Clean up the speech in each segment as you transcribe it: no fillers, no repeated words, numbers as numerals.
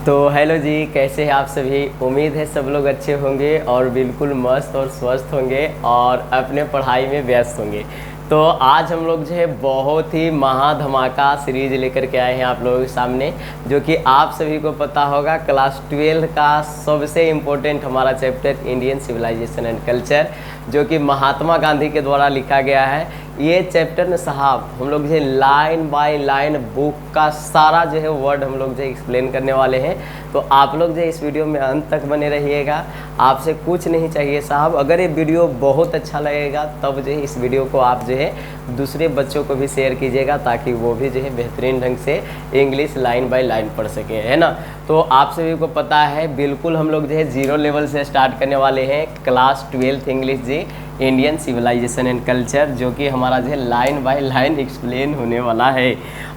तो हेलो जी, कैसे हैं आप सभी। उम्मीद है सब लोग अच्छे होंगे और बिल्कुल मस्त और स्वस्थ होंगे और अपने पढ़ाई में व्यस्त होंगे। तो आज हम लोग जो है बहुत ही महा धमाका सीरीज लेकर के आए हैं आप लोगों के सामने, जो कि आप सभी को पता होगा क्लास 12 का सबसे इम्पोर्टेंट हमारा chapter Indian civilisation and culture, जो कि महात्मा गांधी के द्वारा लिखा गया है। ये चैप्टर में साहब हम लोग जो है लाइन बाय लाइन बुक का सारा जो है वर्ड हम लोग जो है एक्सप्लेन करने वाले हैं। तो आप लोग जो है इस वीडियो में अंत तक बने रहिएगा। आपसे कुछ नहीं चाहिए साहब, अगर ये वीडियो बहुत अच्छा लगेगा तब जो है इस वीडियो को आप जो है दूसरे बच्चों को भी शेयर कीजिएगा, ताकि वो भी जो है बेहतरीन ढंग से इंग्लिश लाइन बाय लाइन पढ़ सकें, है ना। तो आप सभी को पता है बिल्कुल हम लोग जो है 0 लेवल से स्टार्ट करने वाले हैं क्लास 12 इंग्लिश जी इंडियन सिविलाइजेशन एंड कल्चर, जो कि हमारा जो है लाइन बाय लाइन एक्सप्लेन होने वाला है।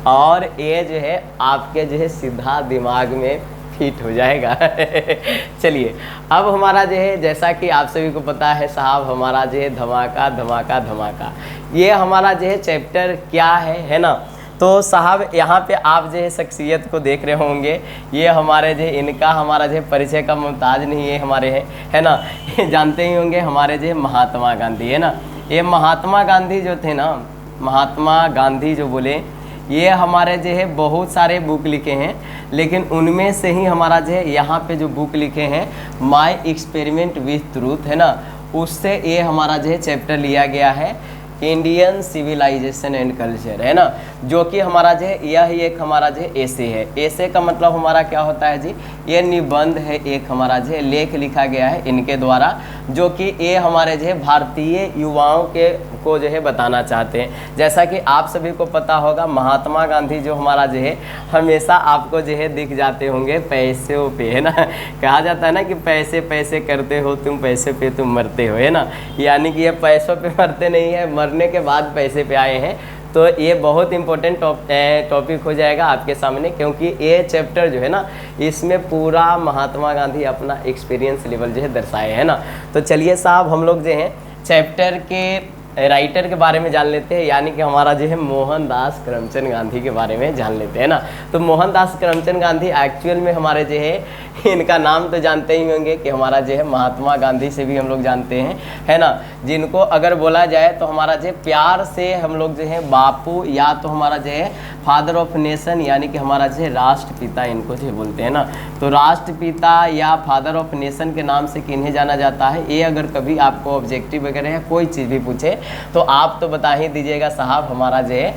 और ये जो है आपके जो है सीधा दिमाग में फिट हो जाएगा। चलिए अब हमारा जो है, जैसा कि आप सभी को पता है साहब, हमारा जो है धमाका धमाका धमाका, ये हमारा जो है चैप्टर क्या है ना। तो साहब यहाँ पे आप जो है शख्सियत को देख रहे होंगे, ये हमारे जो है इनका हमारा जो है परिचय का मुमताज नहीं है हमारे है ना। जानते ही होंगे हमारे जो है महात्मा गांधी, है ना। ये महात्मा गांधी जो थे ना, महात्मा गांधी जो बोले, ये हमारे जो है बहुत सारे बुक लिखे हैं, लेकिन उनमें से ही हमारा जो है यहाँ पे जो बुक लिखे हैं माय एक्सपेरिमेंट विथ ट्रूथ, है ना, उससे ये हमारा जो है चैप्टर लिया गया है इंडियन सिविलाइजेशन एंड कल्चर, है ना। जो कि हमारा जो है यह एक हमारा जो है ऐसे है। ऐसे का मतलब हमारा क्या होता है जी, ये निबंध है, एक हमारा जो है लेख लिखा गया है इनके द्वारा, जो कि ये हमारे जो है भारतीय युवाओं के को जो है बताना चाहते हैं। जैसा कि आप सभी को पता होगा महात्मा गांधी जो हमारा जो है हमेशा आपको जो है दिख जाते होंगे पैसों पे, है ना। कहा जाता है ना कि पैसे पैसे करते हो तुम, पैसे पे तुम मरते हो, है ना। यानी कि ये पैसों पे मरते नहीं है, मरने के बाद पैसे पे आए हैं। तो ये बहुत इंपॉर्टेंट टॉपिक हो जाएगा आपके सामने, क्योंकि ये चैप्टर जो है ना, इसमें पूरा महात्मा गांधी अपना एक्सपीरियंस लेवल जो है दर्शाए, है ना। तो चलिए साहब हम लोग जो हैं चैप्टर के राइटर के बारे में जान लेते हैं, यानी कि हमारा जो है मोहनदास करमचंद गांधी के बारे में जान लेते हैं ना। तो मोहनदास करमचंद गांधी एक्चुअल में हमारे जो है इनका नाम तो जानते ही होंगे कि हमारा जो है महात्मा गांधी से भी हम लोग जानते हैं, है ना। जिनको अगर बोला जाए तो हमारा जो है प्यार से हम लोग जो है बापू, या तो हमारा जो है फादर ऑफ नेशन, यानी कि हमारा जो है राष्ट्रपिता इनको जो बोलते हैं ना। तो राष्ट्रपिता या फादर ऑफ नेशन के नाम से किन्हें जाना जाता है, ये अगर कभी आपको ऑब्जेक्टिव वगैरह या कोई चीज़ भी पूछे तो आप तो बता ही दीजिएगा साहब हमारा जो है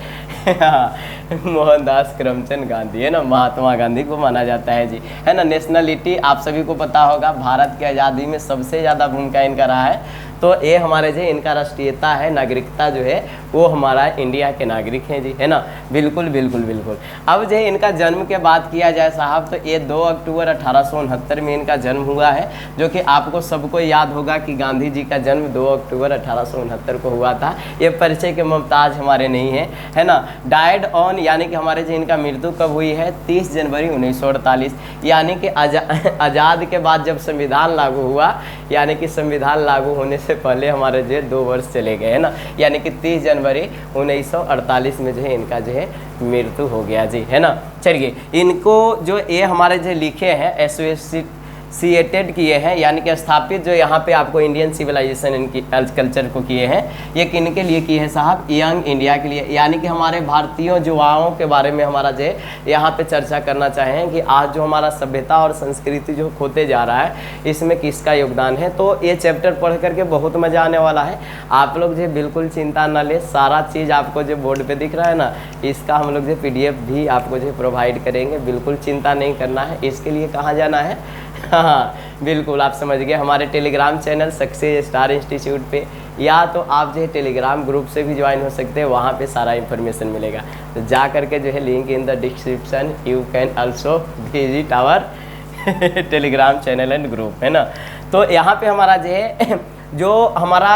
मोहनदास करमचंद गांधी, है ना, महात्मा गांधी को माना जाता है जी, है ना। नेशनलिटी आप सभी को पता होगा, भारत की आज़ादी में सबसे ज़्यादा भूमिका इनका रहा है। तो ये हमारे जो इनका राष्ट्रीयता है, नागरिकता जो है वो हमारा इंडिया के नागरिक हैं जी, है ना। बिल्कुल बिल्कुल बिल्कुल। अब जो है इनका जन्म के बात किया जाए साहब, तो ये 2 अक्टूबर 1869 में इनका जन्म हुआ है, जो कि आपको सबको याद होगा कि गांधी जी का जन्म 2 अक्टूबर 1869 को हुआ था। ये परिचय के मुमताज हमारे नहीं हैं, है ना। डाइड ऑन, यानी कि हमारे जो इनका मृत्यु कब हुई है, 30 जनवरी 1948, यानी कि आज़ाद के बाद जब संविधान लागू हुआ, यानी कि संविधान लागू होने से पहले हमारे जो है 2 वर्ष चले गए, है ना। यानी कि 30 जनवरी 1948 में जो है इनका जो है मृत्यु हो गया जी, है ना। चलिए इनको जो ये हमारे जो लिखे हैं एसोसिएटेड किए हैं, यानी कि स्थापित जो यहाँ पे आपको इंडियन सिविलाइजेशन इनकी कल्चर को किए हैं, ये किन के लिए किए हैं साहब, यंग इंडिया के लिए, यानी कि हमारे भारतीय युवाओं के बारे में हमारा जो है यहाँ पे चर्चा करना चाहें कि आज जो हमारा सभ्यता और संस्कृति जो खोते जा रहा है, इसमें किसका योगदान है। तो ये चैप्टर पढ़ करके बहुत मज़ा आने वाला है। आप लोग जो बिल्कुल चिंता न ले, सारा चीज़ आपको जो बोर्ड पे दिख रहा है ना, इसका हम लोग जो PDF भी आपको जो प्रोवाइड करेंगे, बिल्कुल चिंता नहीं करना है। इसके लिए कहाँ जाना है, हाँ बिल्कुल आप समझ गए, हमारे Telegram channel success star institute पे, या तो आप जो है टेलीग्राम ग्रुप से भी ज्वाइन हो सकते हैं, वहाँ पे सारा इन्फॉर्मेशन मिलेगा। तो जा करके जो है link in the description, you can also visit our Telegram channel and group, है ना। तो यहाँ पे हमारा जो है जो हमारा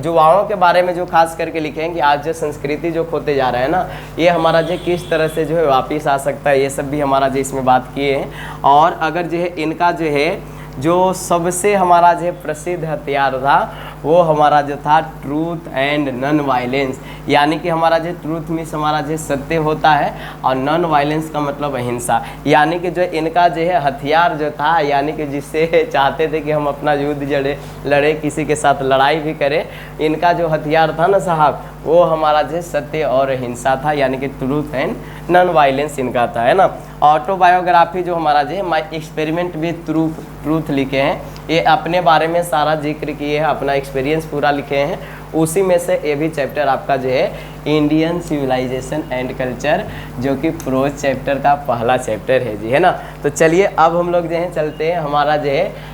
युवाओं के बारे में जो खास करके लिखे हैं कि आज जो संस्कृति जो खोते जा रहा है ना, ये हमारा जो किस तरह से जो है वापस आ सकता है, ये सब भी हमारा जो इसमें बात किए हैं। और अगर जो है इनका जो है जो सबसे हमारा जो प्रसिद्ध हथियार था वो हमारा जो था ट्रूथ एंड नॉन वायलेंस, यानी कि हमारा जो ट्रूथ मीन्स हमारा जो सत्य होता है और नॉन वायलेंस का मतलब अहिंसा, यानी कि जो इनका जो है हथियार जो था, यानी कि जिससे चाहते थे कि हम अपना युद्ध लड़े किसी के साथ लड़ाई भी करें, इनका जो हथियार था ना साहब वो हमारा जो सत्य और अहिंसा था, यानी कि ट्रूथ एंड नॉन वायलेंस इनका था, है ना। ऑटोबायोग्राफी जो हमारा जो है माई एक्सपेरिमेंट विद ट्रूथ लिखे हैं, ये अपने बारे में सारा जिक्र किए हैं, अपना एक्सपीरियंस पूरा लिखे हैं। उसी में से ये भी चैप्टर आपका जो है इंडियन सिविलाइजेशन एंड कल्चर, जो कि प्रोज चैप्टर का पहला चैप्टर है जी, है ना। तो चलिए अब हम लोग जो है चलते हैं हमारा जो है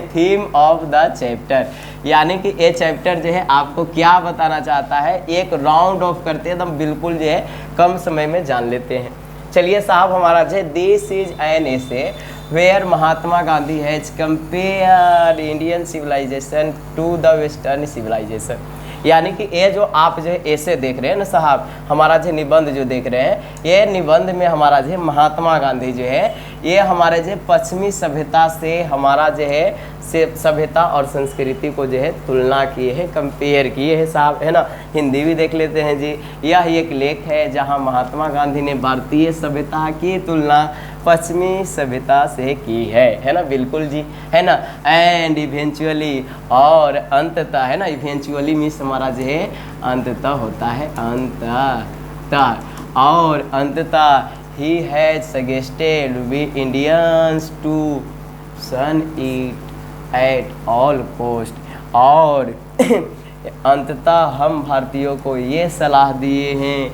थीम ऑफ द चैप्टर, यानी कि ये चैप्टर जो है आपको क्या बताना चाहता है, एक राउंड ऑफ करते हैं एकदम बिल्कुल जो है कम समय में जान लेते हैं। चलिए साहब हमारा जो है this is an essay where Mahatma Gandhi has compared Indian civilisation to the western civilisation, यानी कि ये जो आप जो है ऐसे देख रहे हैं ना साहब, हमारा जो निबंध जो देख रहे हैं, ये निबंध में हमारा जो है महात्मा गांधी जो है ये हमारे जो पश्चिमी सभ्यता से हमारा जो है सभ्यता और संस्कृति को जो है तुलना किए हैं, कंपेयर किए हैं साहब, है ना। हिंदी भी देख लेते हैं जी। यह एक लेख है जहां महात्मा गांधी ने भारतीय सभ्यता की तुलना पश्चिमी सभ्यता से की है ना, बिल्कुल जी, है ना। एंड इवेंचुअली, और अंततः, है ना, इवेंचुअली मीन्स हमारा जो है अंततः होता है, अंततः, और अंततः ही has suggested we Indians to shun it at all cost, और अंततः हम भारतीयों को ये सलाह दिए हैं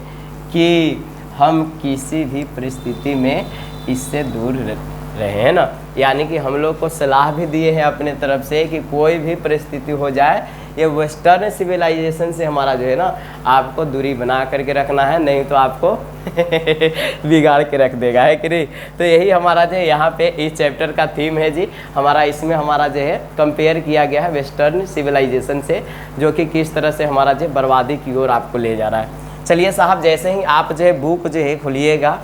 कि हम किसी भी परिस्थिति में इससे दूर रहे, है ना। यानी कि हम लोग को सलाह भी दिए हैं अपने तरफ से कि कोई भी परिस्थिति हो जाए, ये वेस्टर्न सिविलाइजेशन से हमारा जो है ना आपको दूरी बना करके रखना है, नहीं तो आपको बिगाड़ के रख देगा, है कि नहीं। तो यही हमारा जो है यहाँ पे इस चैप्टर का थीम है जी हमारा। इसमें हमारा जो है कंपेयर किया गया है वेस्टर्न सिविलाइजेशन से, जो कि किस तरह से हमारा जो बर्बादी की ओर आपको ले जा रहा है। चलिए साहब जैसे ही आप जो है बुक जो है खुलिएगा,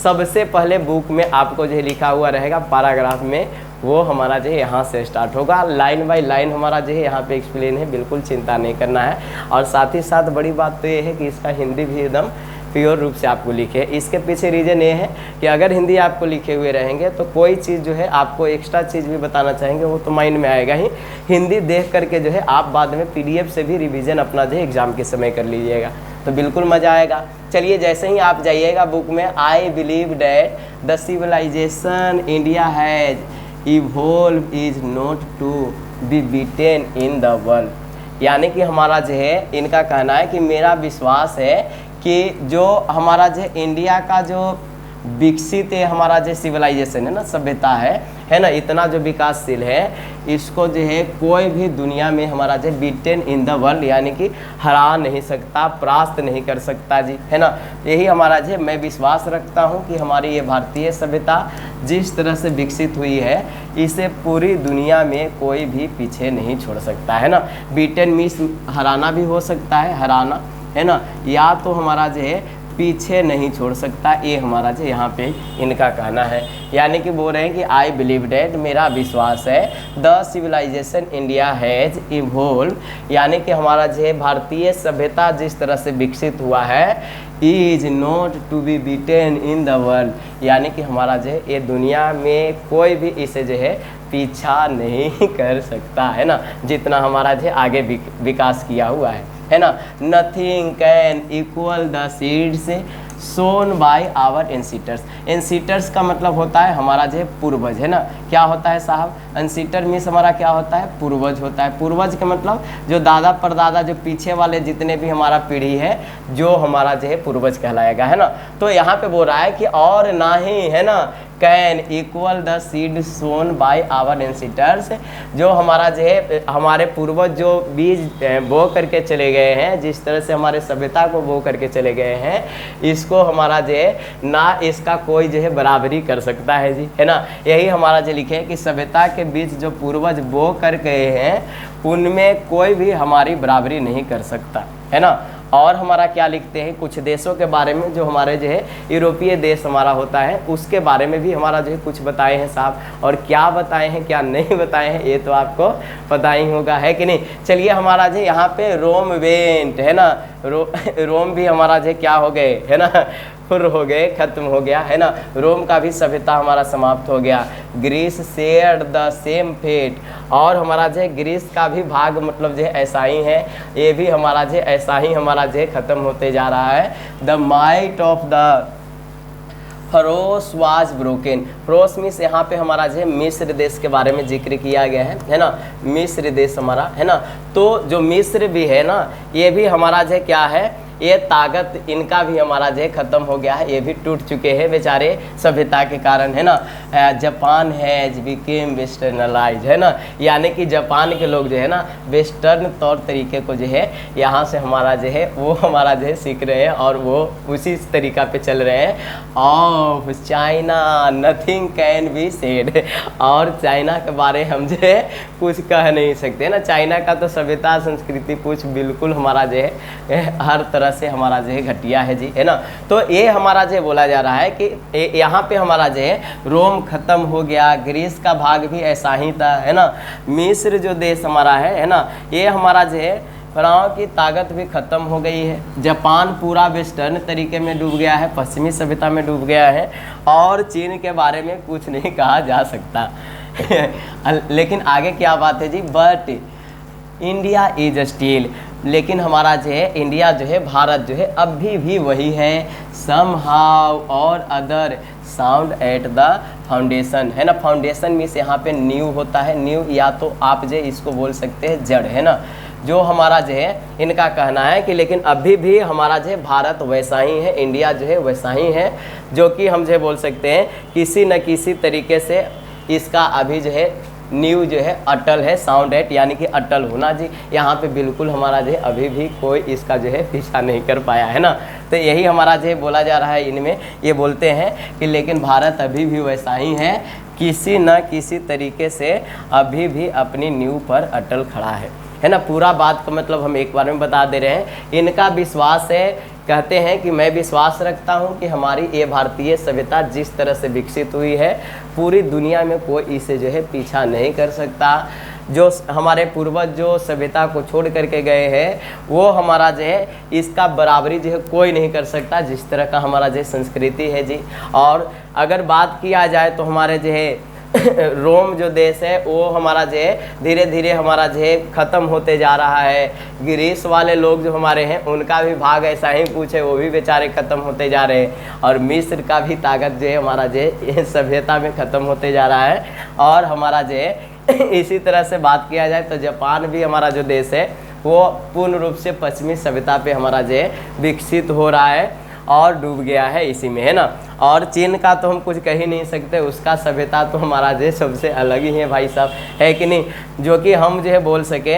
सबसे पहले बुक में आपको जो है लिखा हुआ रहेगा पैराग्राफ में, वो हमारा जो है यहाँ से स्टार्ट होगा, लाइन बाय लाइन हमारा जो है यहाँ पे एक्सप्लेन है, बिल्कुल चिंता नहीं करना है। और साथ ही साथ बड़ी बात तो ये है कि इसका हिंदी भी एकदम प्योर रूप से आपको लिखे। इसके पीछे रीज़न ये है कि अगर हिंदी आपको लिखे हुए रहेंगे तो कोई चीज़ जो है आपको एक्स्ट्रा चीज़ भी बताना चाहेंगे वो तो माइंड में आएगा ही। हिंदी देख करके जो है आप बाद में PDF से भी रिवीजन अपना जो है एग्ज़ाम के समय कर लीजिएगा, तो बिल्कुल मज़ा आएगा। चलिए जैसे ही आप जाइएगा बुक में, I believe that the civilisation India has evolve is not to be beaten in the world, यानी कि हमारा जो है इनका कहना है कि मेरा विश्वास है कि जो हमारा जो इंडिया का जो विकसित है हमारा जो सिविलाइजेशन है ना, सभ्यता है ना, इतना जो विकासशील है, इसको जो है कोई भी दुनिया में हमारा जो बीटेन इन द वर्ल्ड, यानी कि हरा नहीं सकता, परास्त नहीं कर सकता जी, है ना। यही हमारा जो मैं विश्वास रखता हूँ कि हमारी ये भारतीय सभ्यता जिस तरह से विकसित हुई है, इसे पूरी दुनिया में कोई भी पीछे नहीं छोड़ सकता, है ना। बीटेन मीन्स हराना भी हो सकता है, हराना, है ना, या तो हमारा जो है पीछे नहीं छोड़ सकता, ये हमारा जो यहाँ पे इनका कहना है। यानी कि बोल रहे हैं कि आई बिलीव डैट, मेरा विश्वास है, the civilisation India has evolve, यानी कि हमारा जो है भारतीय सभ्यता जिस तरह से विकसित हुआ है, is not to be beaten in the world, यानी कि हमारा जो है ये दुनिया में कोई भी इसे जो है पीछा नहीं कर सकता, है ना, जितना हमारा जो है आगे विकास किया हुआ है ना। Nothing can equal the seeds sown by our ancestors. Ancestors का मतलब होता है हमारा जो है पूर्वज, है ना। क्या होता है साहब, एंसीटर मीन्स हमारा क्या होता है, पूर्वज होता है। पूर्वज का मतलब जो दादा परदादा, जो पीछे वाले जितने भी हमारा पीढ़ी है, जो हमारा जो है पूर्वज कहलाएगा, है ना। तो यहाँ पे बोल रहा है कि और ना ही, है ना, can equal the seed sown by our ancestors, जो हमारा जो है हमारे पूर्वज जो बीज बो करके चले गए हैं, जिस तरह से हमारे सभ्यता को बो करके चले गए हैं, इसको हमारा जो है ना इसका कोई जो है बराबरी कर सकता है जी, है ना। यही हमारा जो लिखे है कि सभ्यता के बीच जो पूर्वज बो कर गए हैं, उनमें कोई भी हमारी बराबरी नहीं कर सकता, है ना। और हमारा क्या लिखते हैं, कुछ देशों के बारे में जो हमारे जो है यूरोपीय देश हमारा होता है उसके बारे में भी हमारा जो है कुछ बताए हैं साहब। और क्या बताए हैं क्या नहीं बताए हैं ये तो आपको पता ही होगा, है कि नहीं। चलिए हमारा जो यहाँ पे रोम वेंट है ना, रोम भी हमारा जो क्या हो गए है ना, फुर हो गए, खत्म हो गया है ना। रोम का भी सभ्यता हमारा समाप्त हो गया। Greece shared the same fate, और हमारा जो है ग्रीस का भी भाग मतलब जो है ऐसा ही है, ये भी हमारा जो ऐसा ही हमारा जो खत्म होते जा रहा है। The might of the ferrous was broken. Ferrous means यहाँ पे हमारा जो है मिस्र देश के बारे में जिक्र किया गया है ना, मिस्र देश हमारा है ना। तो जो मिस्र भी है ना, ये भी हमारा जो क्या है, ये ताकत इनका भी हमारा जो है ख़त्म हो गया है, ये भी टूट चुके हैं बेचारे सभ्यता के कारण, है ना। जापान हैज बिकेम वेस्टर्नलाइज, है ना, यानी कि जापान के लोग जो है ना वेस्टर्न तौर तरीके को जो है यहाँ से हमारा जो है वो हमारा जो है सीख रहे हैं और वो उसी तरीका पे चल रहे हैं। Of China nothing can be said, और चाइना के बारे हम जो है कुछ कह नहीं सकते ना। चाइना का तो सभ्यता संस्कृति कुछ बिल्कुल हमारा जो है हर तरह से हमारा जो है घटिया है जी, है ना। तो ये हमारा जो बोला जा रहा है कि यहाँ पे हमारा जो है रोम खत्म हो गया, ग्रीस का भाग भी ऐसा ही था, है ना। मिस्र जो देश हमारा है ना, ये हमारा जो है फराओं की ताकत भी खत्म हो गई है। जापान पूरा वेस्टर्न तरीके में डूब गया है, पश्चिमी सभ्यता में डूब गया है, और चीन के बारे में कुछ नहीं कहा जा सकता। लेकिन आगे क्या बात है जी, बट इंडिया इज स्टिल, लेकिन हमारा जो है इंडिया जो है भारत जो है अभी भी वही है। सम हाउ और other sound at the foundation, है ना। फाउंडेशन मीन्स यहाँ पे न्यू होता है, न्यू या तो आप जो इसको बोल सकते हैं जड़, है ना। जो हमारा जो है इनका कहना है कि लेकिन अभी भी हमारा जो है भारत वैसा ही है, इंडिया जो है वैसा ही है, जो कि हम जो बोल सकते हैं किसी न किसी तरीके से इसका अभी जो है न्यू जो है अटल है, साउंड एट यानी कि अटल होना जी। यहाँ पे बिल्कुल हमारा जो है अभी भी कोई इसका जो है पीछा नहीं कर पाया, है ना। तो यही हमारा जो है बोला जा रहा है, इनमें ये बोलते हैं कि लेकिन भारत अभी भी वैसा ही है, किसी न किसी तरीके से अभी भी अपनी न्यू पर अटल खड़ा है ना। पूरा बात का मतलब हम एक बार में बता दे रहे हैं। इनका विश्वास है, कहते हैं कि मैं विश्वास रखता हूं कि हमारी ये भारतीय सभ्यता जिस तरह से विकसित हुई है पूरी दुनिया में कोई इसे जो है पीछा नहीं कर सकता। जो हमारे पूर्वज जो सभ्यता को छोड़ करके गए हैं वो हमारा जो है इसका बराबरी जो है कोई नहीं कर सकता, जिस तरह का हमारा जो संस्कृति है जी। और अगर बात किया जाए तो हमारे जो है रोम जो देश है वो हमारा जो है धीरे धीरे हमारा जो है ख़त्म होते जा रहा है। ग्रीस वाले लोग जो हमारे हैं उनका भी भाग ऐसा ही पूछे, वो भी बेचारे ख़त्म होते जा रहे हैं। और मिस्र का भी ताकत जो है हमारा जो है सभ्यता में ख़त्म होते जा रहा है। और हमारा जो है इसी तरह से बात किया जाए तो जापान भी हमारा जो देश है वो पूर्ण रूप से पश्चिमी सभ्यता पे हमारा जो है विकसित हो रहा है और डूब गया है इसी में, है ना। और चीन का तो हम कुछ कह ही नहीं सकते, उसका सभ्यता तो हमारा जो सबसे अलग ही है भाई साहब, है कि नहीं। जो कि हम जो है बोल सके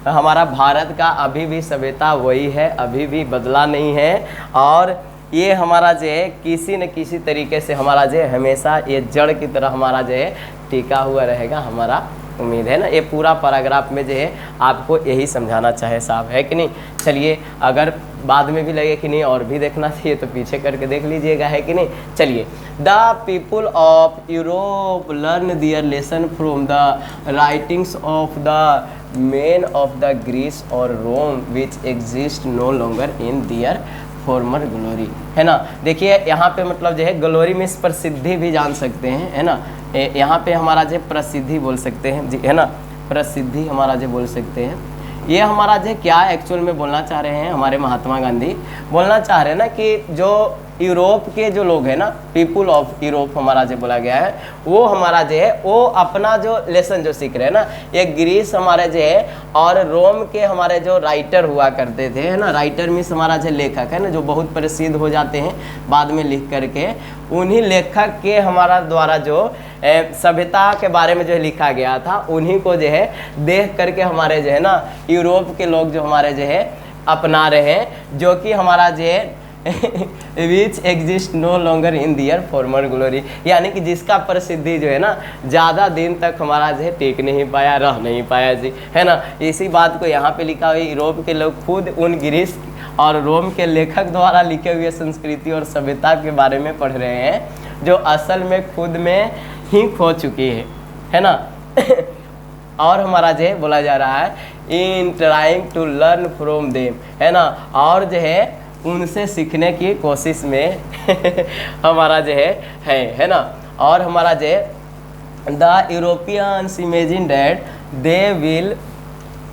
हमारा भारत का अभी भी सभ्यता वही है, अभी भी बदला नहीं है। और ये हमारा जो है किसी न किसी तरीके से हमारा जो है हमेशा ये जड़ की तरह हमारा जो है टिका हुआ रहेगा, हमारा उम्मीद है ना। ये पूरा पैराग्राफ में जो है आपको यही समझाना चाहे साहब, है कि नहीं। चलिए अगर बाद में भी लगे कि नहीं और भी देखना चाहिए तो पीछे करके देख लीजिएगा, है कि नहीं। चलिए, the people of Europe learn their lesson from the writings of the men of the Greece और Rome which exist no longer in their former glory, है ना। देखिए यहाँ पे मतलब जो है ग्लोरी में प्रसिद्धि भी जान सकते हैं, है ना। यहाँ पे हमारा जो प्रसिद्धि बोल सकते हैं जी, है ना, प्रसिद्धि हमारा जो बोल सकते हैं। ये हमारा जो क्या एक्चुअल में बोलना चाह रहे हैं हमारे महात्मा गांधी, बोलना चाह रहे हैं ना कि जो यूरोप के जो लोग हैं ना, पीपुल ऑफ यूरोप हमारा जो बोला गया है, वो हमारा जो है वो अपना जो लेसन जो सीख रहे हैं ना, ये ग्रीस हमारे जो है और रोम के हमारे जो राइटर हुआ करते थे, है ना। राइटर मीन्स हमारा जो लेखक है ना, जो बहुत प्रसिद्ध हो जाते हैं बाद में लिख करके, उन्हीं लेखक के हमारा द्वारा जो सभ्यता के बारे में जो लिखा गया था उन्हीं को जो है देख करके हमारे जो है ना यूरोप के लोग जो हमारे जो है अपना रहे हैं, जो कि हमारा जो है which exist no longer in their former glory, यानी कि जिसका प्रसिद्धि जो है ना ज़्यादा दिन तक हमारा जो है टिक नहीं पाया, रह नहीं पाया जी, है ना। इसी बात को यहाँ पे लिखा हुआ है, यूरोप के लोग खुद उन ग्रीस और रोम के लेखक द्वारा लिखे हुए संस्कृति और सभ्यता के बारे में पढ़ रहे हैं जो असल में खुद में ही खो चुकी है ना। और हमारा जो है बोला जा रहा है in trying to learn from them, है ना, और जो है उनसे सीखने की कोशिश में हमारा जो है ना। और हमारा जो है the Europeans imagine that they will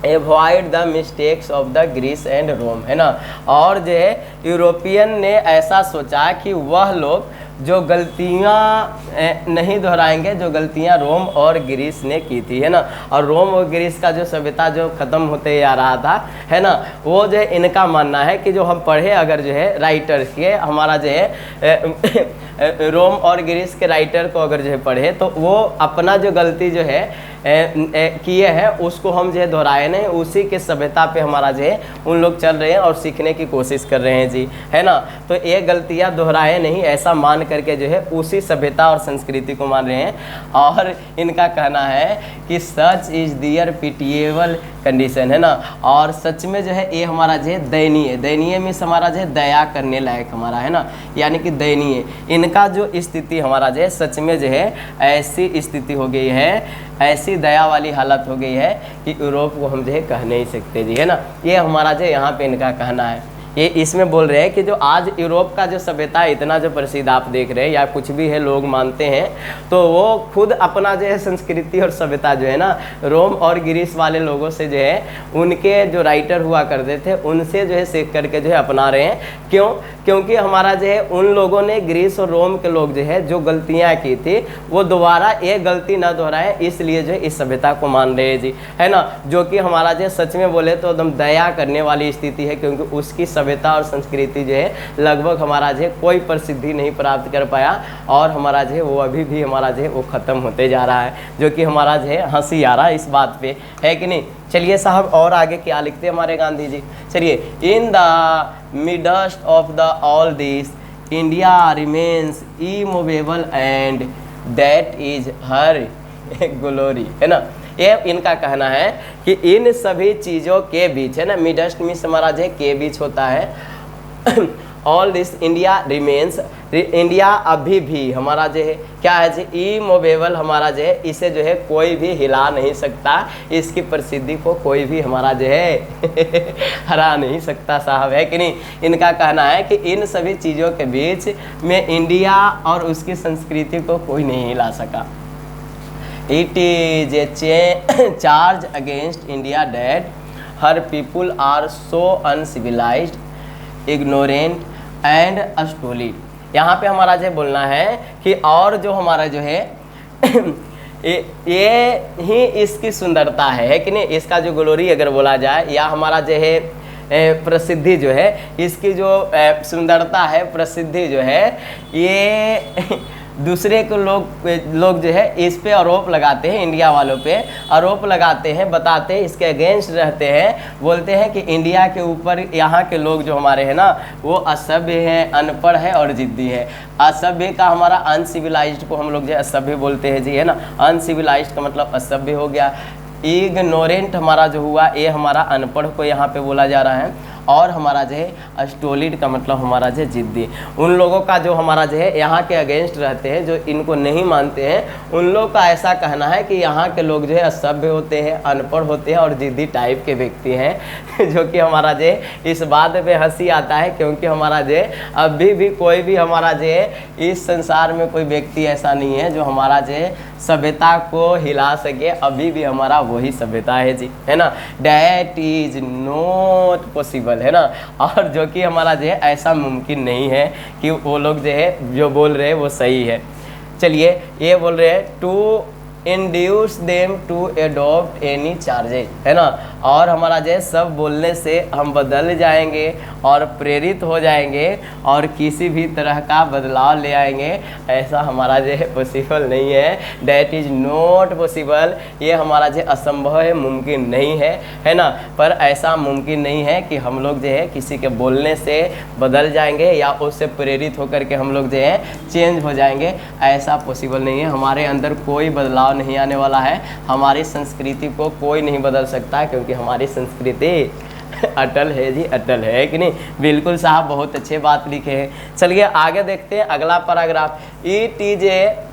avoid the mistakes of the Greece and Rome, है ना। और जो है यूरोपियन ने ऐसा सोचा कि वह लोग जो गलतियाँ नहीं दोहराएंगे जो गलतियाँ रोम और ग्रीस ने की थी, है ना। और रोम और ग्रीस का जो सभ्यता जो ख़त्म होते आ रहा था, है ना, वो जो है इनका मानना है कि जो हम पढ़े अगर जो है राइटर्स के हमारा जो है रोम और ग्रीस के राइटर को अगर जो है पढ़े तो वो अपना जो गलती जो है किए हैं उसको हम जो है दोहराए नहीं, उसी के सभ्यता पे हमारा जो है उन लोग चल रहे हैं और सीखने की कोशिश कर रहे हैं जी, है ना। तो ये गलतियां दोहराए नहीं ऐसा मान करके जो है उसी सभ्यता और संस्कृति को मान रहे हैं। और इनका कहना है कि such is their pitiable condition, है ना। और सच में जो है ये हमारा जो है दयनीय में हमारा जो है दया करने लायक हमारा, है ना, यानी कि दयनीय इनका जो स्थिति हमारा जो है सच में जो है ऐसी स्थिति हो गई है, ऐसी दया वाली हालत हो गई है कि यूरोप को हम जो है कह नहीं सकते जी, है ना। ये हमारा जो यहाँ पे इनका कहना है। ये इसमें बोल रहे हैं कि जो आज यूरोप का जो सभ्यता इतना जो प्रसिद्ध आप देख रहे हैं या कुछ भी है लोग मानते हैं, तो वो खुद अपना जो है संस्कृति और सभ्यता जो है ना रोम और ग्रीस वाले लोगों से जो है उनके जो राइटर हुआ करते थे उनसे जो है सीख करके जो है अपना रहे हैं। क्यों? क्योंकि हमारा जो है उन लोगों ने ग्रीस और रोम के लोग जो है जो गलतियाँ की थी वो दोबारा ये गलती ना दोहराए, इसलिए जो है इस सभ्यता को मान रहे हैं जी, है ना। जो कि हमारा जो सच में बोले तो एकदम दया करने वाली स्थिति है, क्योंकि उसकी सभ्यता और संस्कृति जो है लगभग हमारा जो है कोई प्रसिद्धि नहीं प्राप्त कर पाया और हमारा जो है वो अभी भी हमारा जो है वो ख़त्म होते जा रहा है, जो कि हमारा जो है हंसी आ रहा है इस बात पे, है कि नहीं। चलिए साहब और आगे क्या लिखते हैं हमारे गांधी जी। चलिए in the midst of the all this India remains immovable and that is her glory, है ना। ये इनका कहना है कि इन सभी चीज़ों के बीच, है ना, मिडस्ट मीन्स हमारा जो है के बीच होता है all this India remains, India अभी भी हमारा जो है क्या है जी इमूवेबल, हमारा जो है इसे जो है कोई भी हिला नहीं सकता, इसकी प्रसिद्धि को कोई भी हमारा जो है हरा नहीं सकता साहब, है कि नहीं। इनका कहना है कि इन सभी चीज़ों के बीच में इंडिया और उसकी संस्कृति को कोई नहीं हिला सका। It is a charge against India that her people are so uncivilized, ignorant and stolid। यहाँ पे हमारा जो बोलना है कि और जो हमारा जो है ये ही इसकी सुंदरता है कि नहीं। इसका जो ग्लोरी अगर बोला जाए या हमारा जो है प्रसिद्धि जो है, इसकी जो सुंदरता है, प्रसिद्धि जो है, ये दूसरे को लोग जो है इस पे आरोप लगाते हैं, इंडिया वालों पे आरोप लगाते हैं, बताते हैं, इसके अगेंस्ट रहते हैं, बोलते हैं कि इंडिया के ऊपर यहाँ के लोग जो हमारे हैं ना वो असभ्य हैं, अनपढ़ है और जिद्दी है। असभ्य का हमारा अनसिविलाइज्ड को हम लोग जो असभ्य बोलते हैं जी, है ना। अनसिविलाइज्ड का मतलब असभ्य हो गया। इग्नोरेंट हमारा जो हुआ ये हमारा अनपढ़ को यहाँ पे बोला जा रहा है। और हमारा जो है स्टोलिड का मतलब हमारा जो है जिद्दी, उन लोगों का जो हमारा जो है यहाँ के अगेंस्ट रहते हैं, जो इनको नहीं मानते हैं, उन लोग का ऐसा कहना है कि यहाँ के लोग जो है असभ्य होते हैं, अनपढ़ होते हैं और जिद्दी टाइप के व्यक्ति हैं जो कि हमारा जो है इस बात पे हंसी आता है, क्योंकि हमारा जो है अभी भी कोई भी हमारा जो है इस संसार में कोई व्यक्ति ऐसा नहीं है जो हमारा जो है सभ्यता को हिला सके। अभी भी हमारा वही सभ्यता है जी, है ना। डैट इज नॉट पॉसिबल, है ना। और जो कि हमारा जो है ऐसा मुमकिन नहीं है कि वो लोग जो है जो बोल रहे हैं वो सही है। चलिए ये बोल रहे हैं to induce them to adopt any changes, है ना। और हमारा जो है सब बोलने से हम बदल जाएंगे और प्रेरित हो जाएंगे और किसी भी तरह का बदलाव ले आएंगे, ऐसा हमारा जो है पॉसिबल नहीं है। डैट इज़ नॉट पॉसिबल, ये हमारा जो असंभव है, मुमकिन नहीं है ना। पर ऐसा मुमकिन नहीं है कि हम लोग जो है किसी के बोलने से बदल जाएंगे या उससे प्रेरित होकर के हम लोग जो है चेंज हो जाएंगे, ऐसा पॉसिबल नहीं है। हमारे अंदर कोई बदलाव नहीं आने वाला है, हमारी संस्कृति को कोई नहीं बदल सकता, क्योंकि हमारी संस्कृति अटल है जी, अटल है कि नहीं। बिल्कुल साहब, बहुत अच्छे बात लिखे हैं। चलिए आगे देखते हैं अगला paragraph. It is a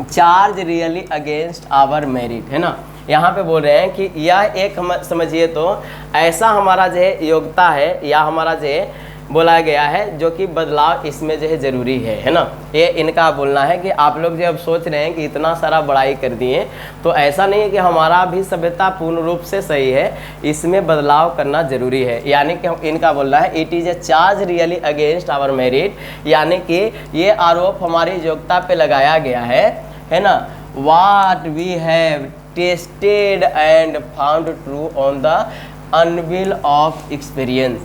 charge really against our merit, है ना। यहाँ पे बोल रहे हैं कि यह एक हम समझिए तो ऐसा हमारा जो है योग्यता है या हमारा जो है बोला गया है जो कि बदलाव इसमें जो है ज़रूरी है ना। ये इनका बोलना है कि आप लोग जो अब सोच रहे हैं कि इतना सारा बड़ाई कर दिए, तो ऐसा नहीं है कि हमारा भी सभ्यता पूर्ण रूप से सही है, इसमें बदलाव करना ज़रूरी है। यानी कि इनका बोलना है it is a charge really against our merit, यानी कि ये आरोप हमारी योग्यता पे लगाया गया है ना। What we have tested and found true on the anvil of experience,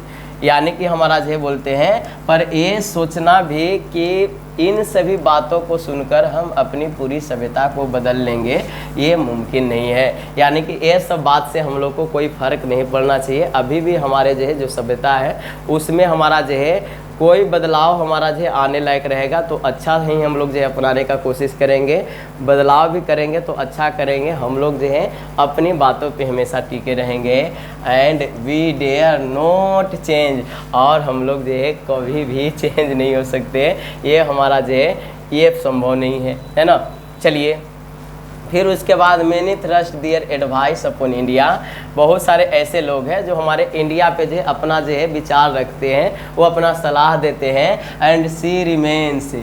यानी कि हमारा जो बोलते हैं पर ये सोचना भी कि इन सभी बातों को सुनकर हम अपनी पूरी सभ्यता को बदल लेंगे, ये मुमकिन नहीं है। यानी कि ये सब बात से हम लोग को कोई फ़र्क नहीं पड़ना चाहिए। अभी भी हमारे जो है जो सभ्यता है उसमें हमारा जो है कोई बदलाव हमारा जो आने लायक रहेगा तो अच्छा ही हम लोग जो है अपनाने का कोशिश करेंगे। बदलाव भी करेंगे तो अच्छा करेंगे, हम लोग जो है अपनी बातों पे हमेशा टिके रहेंगे। And we dare not change, और हम लोग जो है कभी भी चेंज नहीं हो सकते, ये हमारा जो है ये संभव नहीं है ना। चलिए फिर उसके बाद मैंने थ्रस्ट दियर एडवाइस अपॉन इंडिया, बहुत सारे ऐसे लोग हैं जो हमारे इंडिया पे जो है अपना जो है विचार रखते हैं, वो अपना सलाह देते हैं। एंड सी रिमेन्स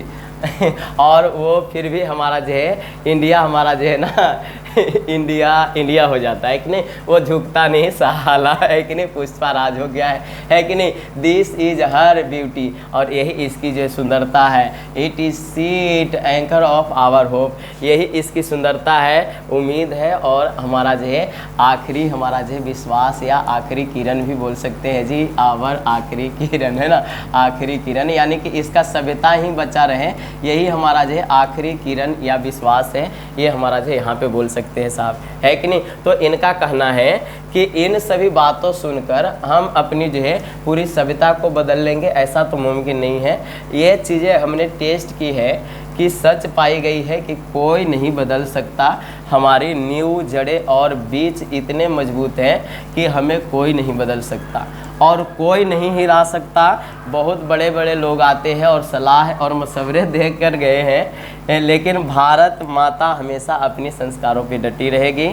और वो फिर भी हमारा जो है इंडिया हमारा जो है ना इंडिया हो जाता है कि नहीं, वो झुकता नहीं साला, है कि नहीं, पुष्पराज हो गया है कि नहीं। दिस इज हर ब्यूटी, और यही इसकी जो सुंदरता है। It is sheet anchor of our hope, यही इसकी सुंदरता है, उम्मीद है, और हमारा जो है आखिरी हमारा जो है विश्वास या आखिरी किरण भी बोल सकते हैं जी, आवर आखिरी किरण, है ना, आखिरी किरण, यानी कि इसका सभ्यता ही बचा रहे, यही हमारा जो है आखिरी किरण या विश्वास है, ये हमारा जो यहाँ पे बोल सकते हैं साहब, है कि नहीं। तो इनका कहना है कि इन सभी बातों सुनकर हम अपनी जो है पूरी सभ्यता को बदल लेंगे, ऐसा तो मुमकिन नहीं है। ये चीज़ें हमने टेस्ट की है कि सच पाई गई है कि कोई नहीं बदल सकता। हमारी नींव, जड़ें और बीज इतने मजबूत हैं कि हमें कोई नहीं बदल सकता और कोई नहीं हिला सकता। बहुत बड़े बड़े लोग आते हैं और सलाह और मशवरे दे कर गए हैं, लेकिन भारत माता हमेशा अपने संस्कारों पे डटी रहेगी।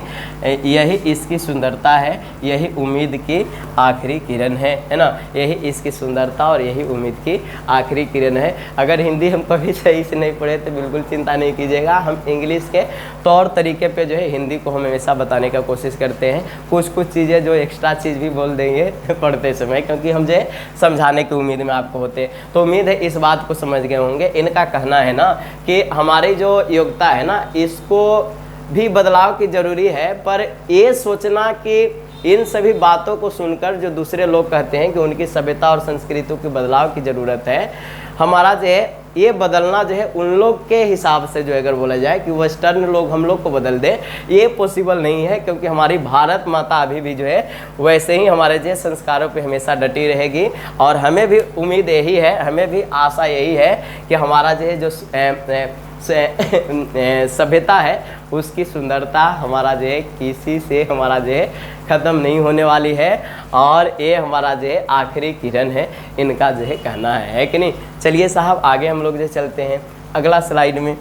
यही इसकी सुंदरता है, यही उम्मीद की आखिरी किरण है ना। यही इसकी सुंदरता और यही उम्मीद की आखिरी किरण है। अगर हिंदी हम कभी सही से नहीं पढ़े तो बिल्कुल चिंता नहीं कीजिएगा, हम इंग्लिश के तौर तरीके पे जो है हिंदी को हम हमेशा बताने का कोशिश करते हैं। कुछ चीज़ें जो एक्स्ट्रा चीज़ भी बोल देंगे पढ़ते समय, क्योंकि हम जो है समझाने की उम्मीद में आपको होते। तो उम्मीद है इस बात को समझ गए होंगे। इनका कहना है ना कि हमारी जो योग्यता है ना, इसको भी बदलाव की ज़रूरी है, पर ये सोचना कि इन सभी बातों को सुनकर जो दूसरे लोग कहते हैं कि उनकी सभ्यता और संस्कृति के बदलाव की ज़रूरत है, हमारा जो है ये बदलना जो है उन लोग के हिसाब से जो अगर बोला जाए कि वेस्टर्न लोग हम लोग को बदल दे, ये पॉसिबल नहीं है, क्योंकि हमारी भारत माता अभी भी जो है वैसे ही हमारे जो संस्कारों पे हमेशा डटी रहेगी। और हमें भी उम्मीद यही है, हमें भी आशा यही है कि हमारा जो है जो सभ्यता है उसकी सुंदरता हमारा जो है किसी से हमारा जो है ख़त्म नहीं होने वाली है, और ये हमारा जो है आखिरी किरण है, इनका जो है कहना है कि नहीं। चलिए साहब आगे हम लोग जो चलते हैं अगला स्लाइड में।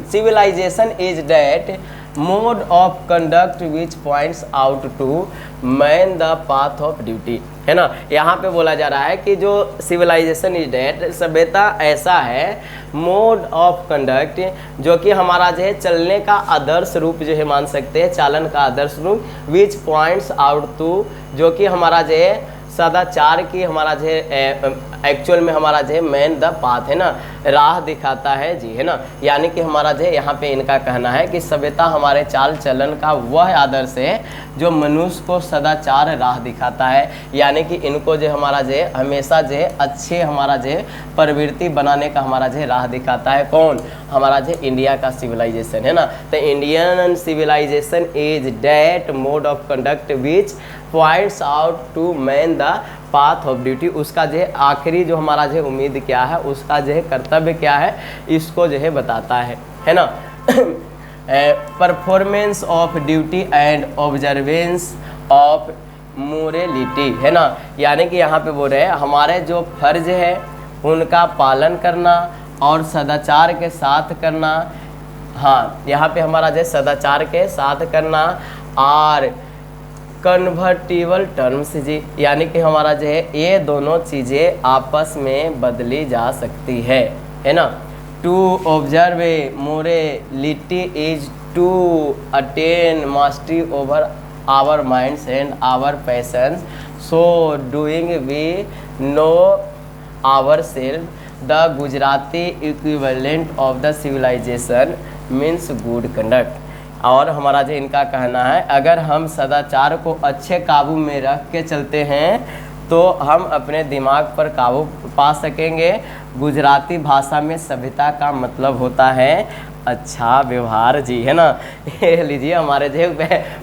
Civilisation is that mode of conduct which points out to man the path of duty, है ना। यहाँ पे बोला जा रहा है कि जो सिविलाइजेशन इज डैट, सभ्यता ऐसा है, मोड ऑफ कंडक्ट जो कि हमारा जो है चलने का आदर्श रूप जो है मान सकते हैं, चालन का आदर्श रूप, विच पॉइंट्स आउट टू जो कि हमारा जो है सदाचार की हमारा जो एक्चुअल में हमारा जो मेन द पाथ है ना, राह दिखाता है जी, है ना। यानी कि हमारा जो यहाँ पे इनका कहना है कि सभ्यता हमारे चाल चलन का वह आदर्श है जो मनुष्य को सदाचार राह दिखाता है। यानी कि इनको जो हमारा जो हमेशा जो अच्छे हमारा जो प्रवृत्ति बनाने का हमारा जो राह दिखाता है। कौन? हमारा जो इंडिया का सिविलाइजेशन है ना। तो Indian civilisation is that mode of conduct which points out to man the path of duty. उसका जो है आखिरी जो हमारा जो उम्मीद क्या है, उसका जो है कर्तव्य क्या है, इसको जो है बताता है ना। Performance of duty and observance of morality, है ना। यानी कि यहाँ पे बोल रहे हैं हमारे जो फर्ज है उनका पालन करना और सदाचार के साथ करना। हाँ, यहाँ पे हमारा जो सदाचार के साथ करना और कन्वर्टिबल टर्म्स जी, यानी कि हमारा जो है ये दोनों चीज़ें आपस में बदली जा सकती है ना। To observe morality is to attain mastery over our minds and our passions, so doing we know our self. The Gujarati equivalent of the civilisation means good conduct. और हमारा जो इनका कहना है अगर हम सदाचार को अच्छे काबू में रख के चलते हैं तो हम अपने दिमाग पर काबू पा सकेंगे। गुजराती भाषा में सभ्यता का मतलब होता है अच्छा व्यवहार जी, है ना। ये लीजिए हमारे जो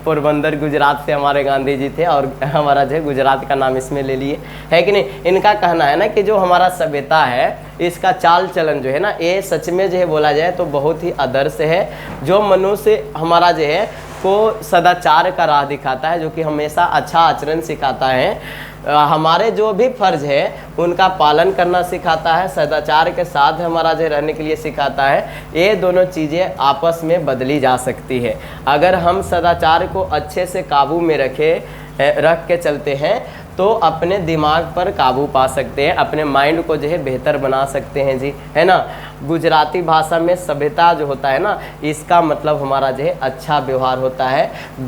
पोरबंदर गुजरात से हमारे गांधी जी थे और हमारा जो गुजरात का नाम इसमें ले लिए, है कि नहीं। इनका कहना है ना कि जो हमारा सभ्यता है इसका चाल चलन जो है ना, ये सच में जो है बोला जाए तो बहुत ही आदर्श है, जो मनुष्य हमारा जो है को सदाचार का राह दिखाता है, जो कि हमेशा अच्छा आचरण सिखाता है। हमारे जो भी फर्ज है उनका पालन करना सिखाता है, सदाचार के साथ हमारा जो रहने के लिए सिखाता है। ये दोनों चीज़ें आपस में बदली जा सकती है। अगर हम सदाचार को अच्छे से काबू में रख के चलते हैं तो अपने दिमाग पर काबू पा सकते हैं, अपने माइंड को जो है बेहतर बना सकते हैं जी, है ना। गुजराती भाषा में सभ्यता जो होता है ना, इसका मतलब हमारा जो है अच्छा व्यवहार होता है,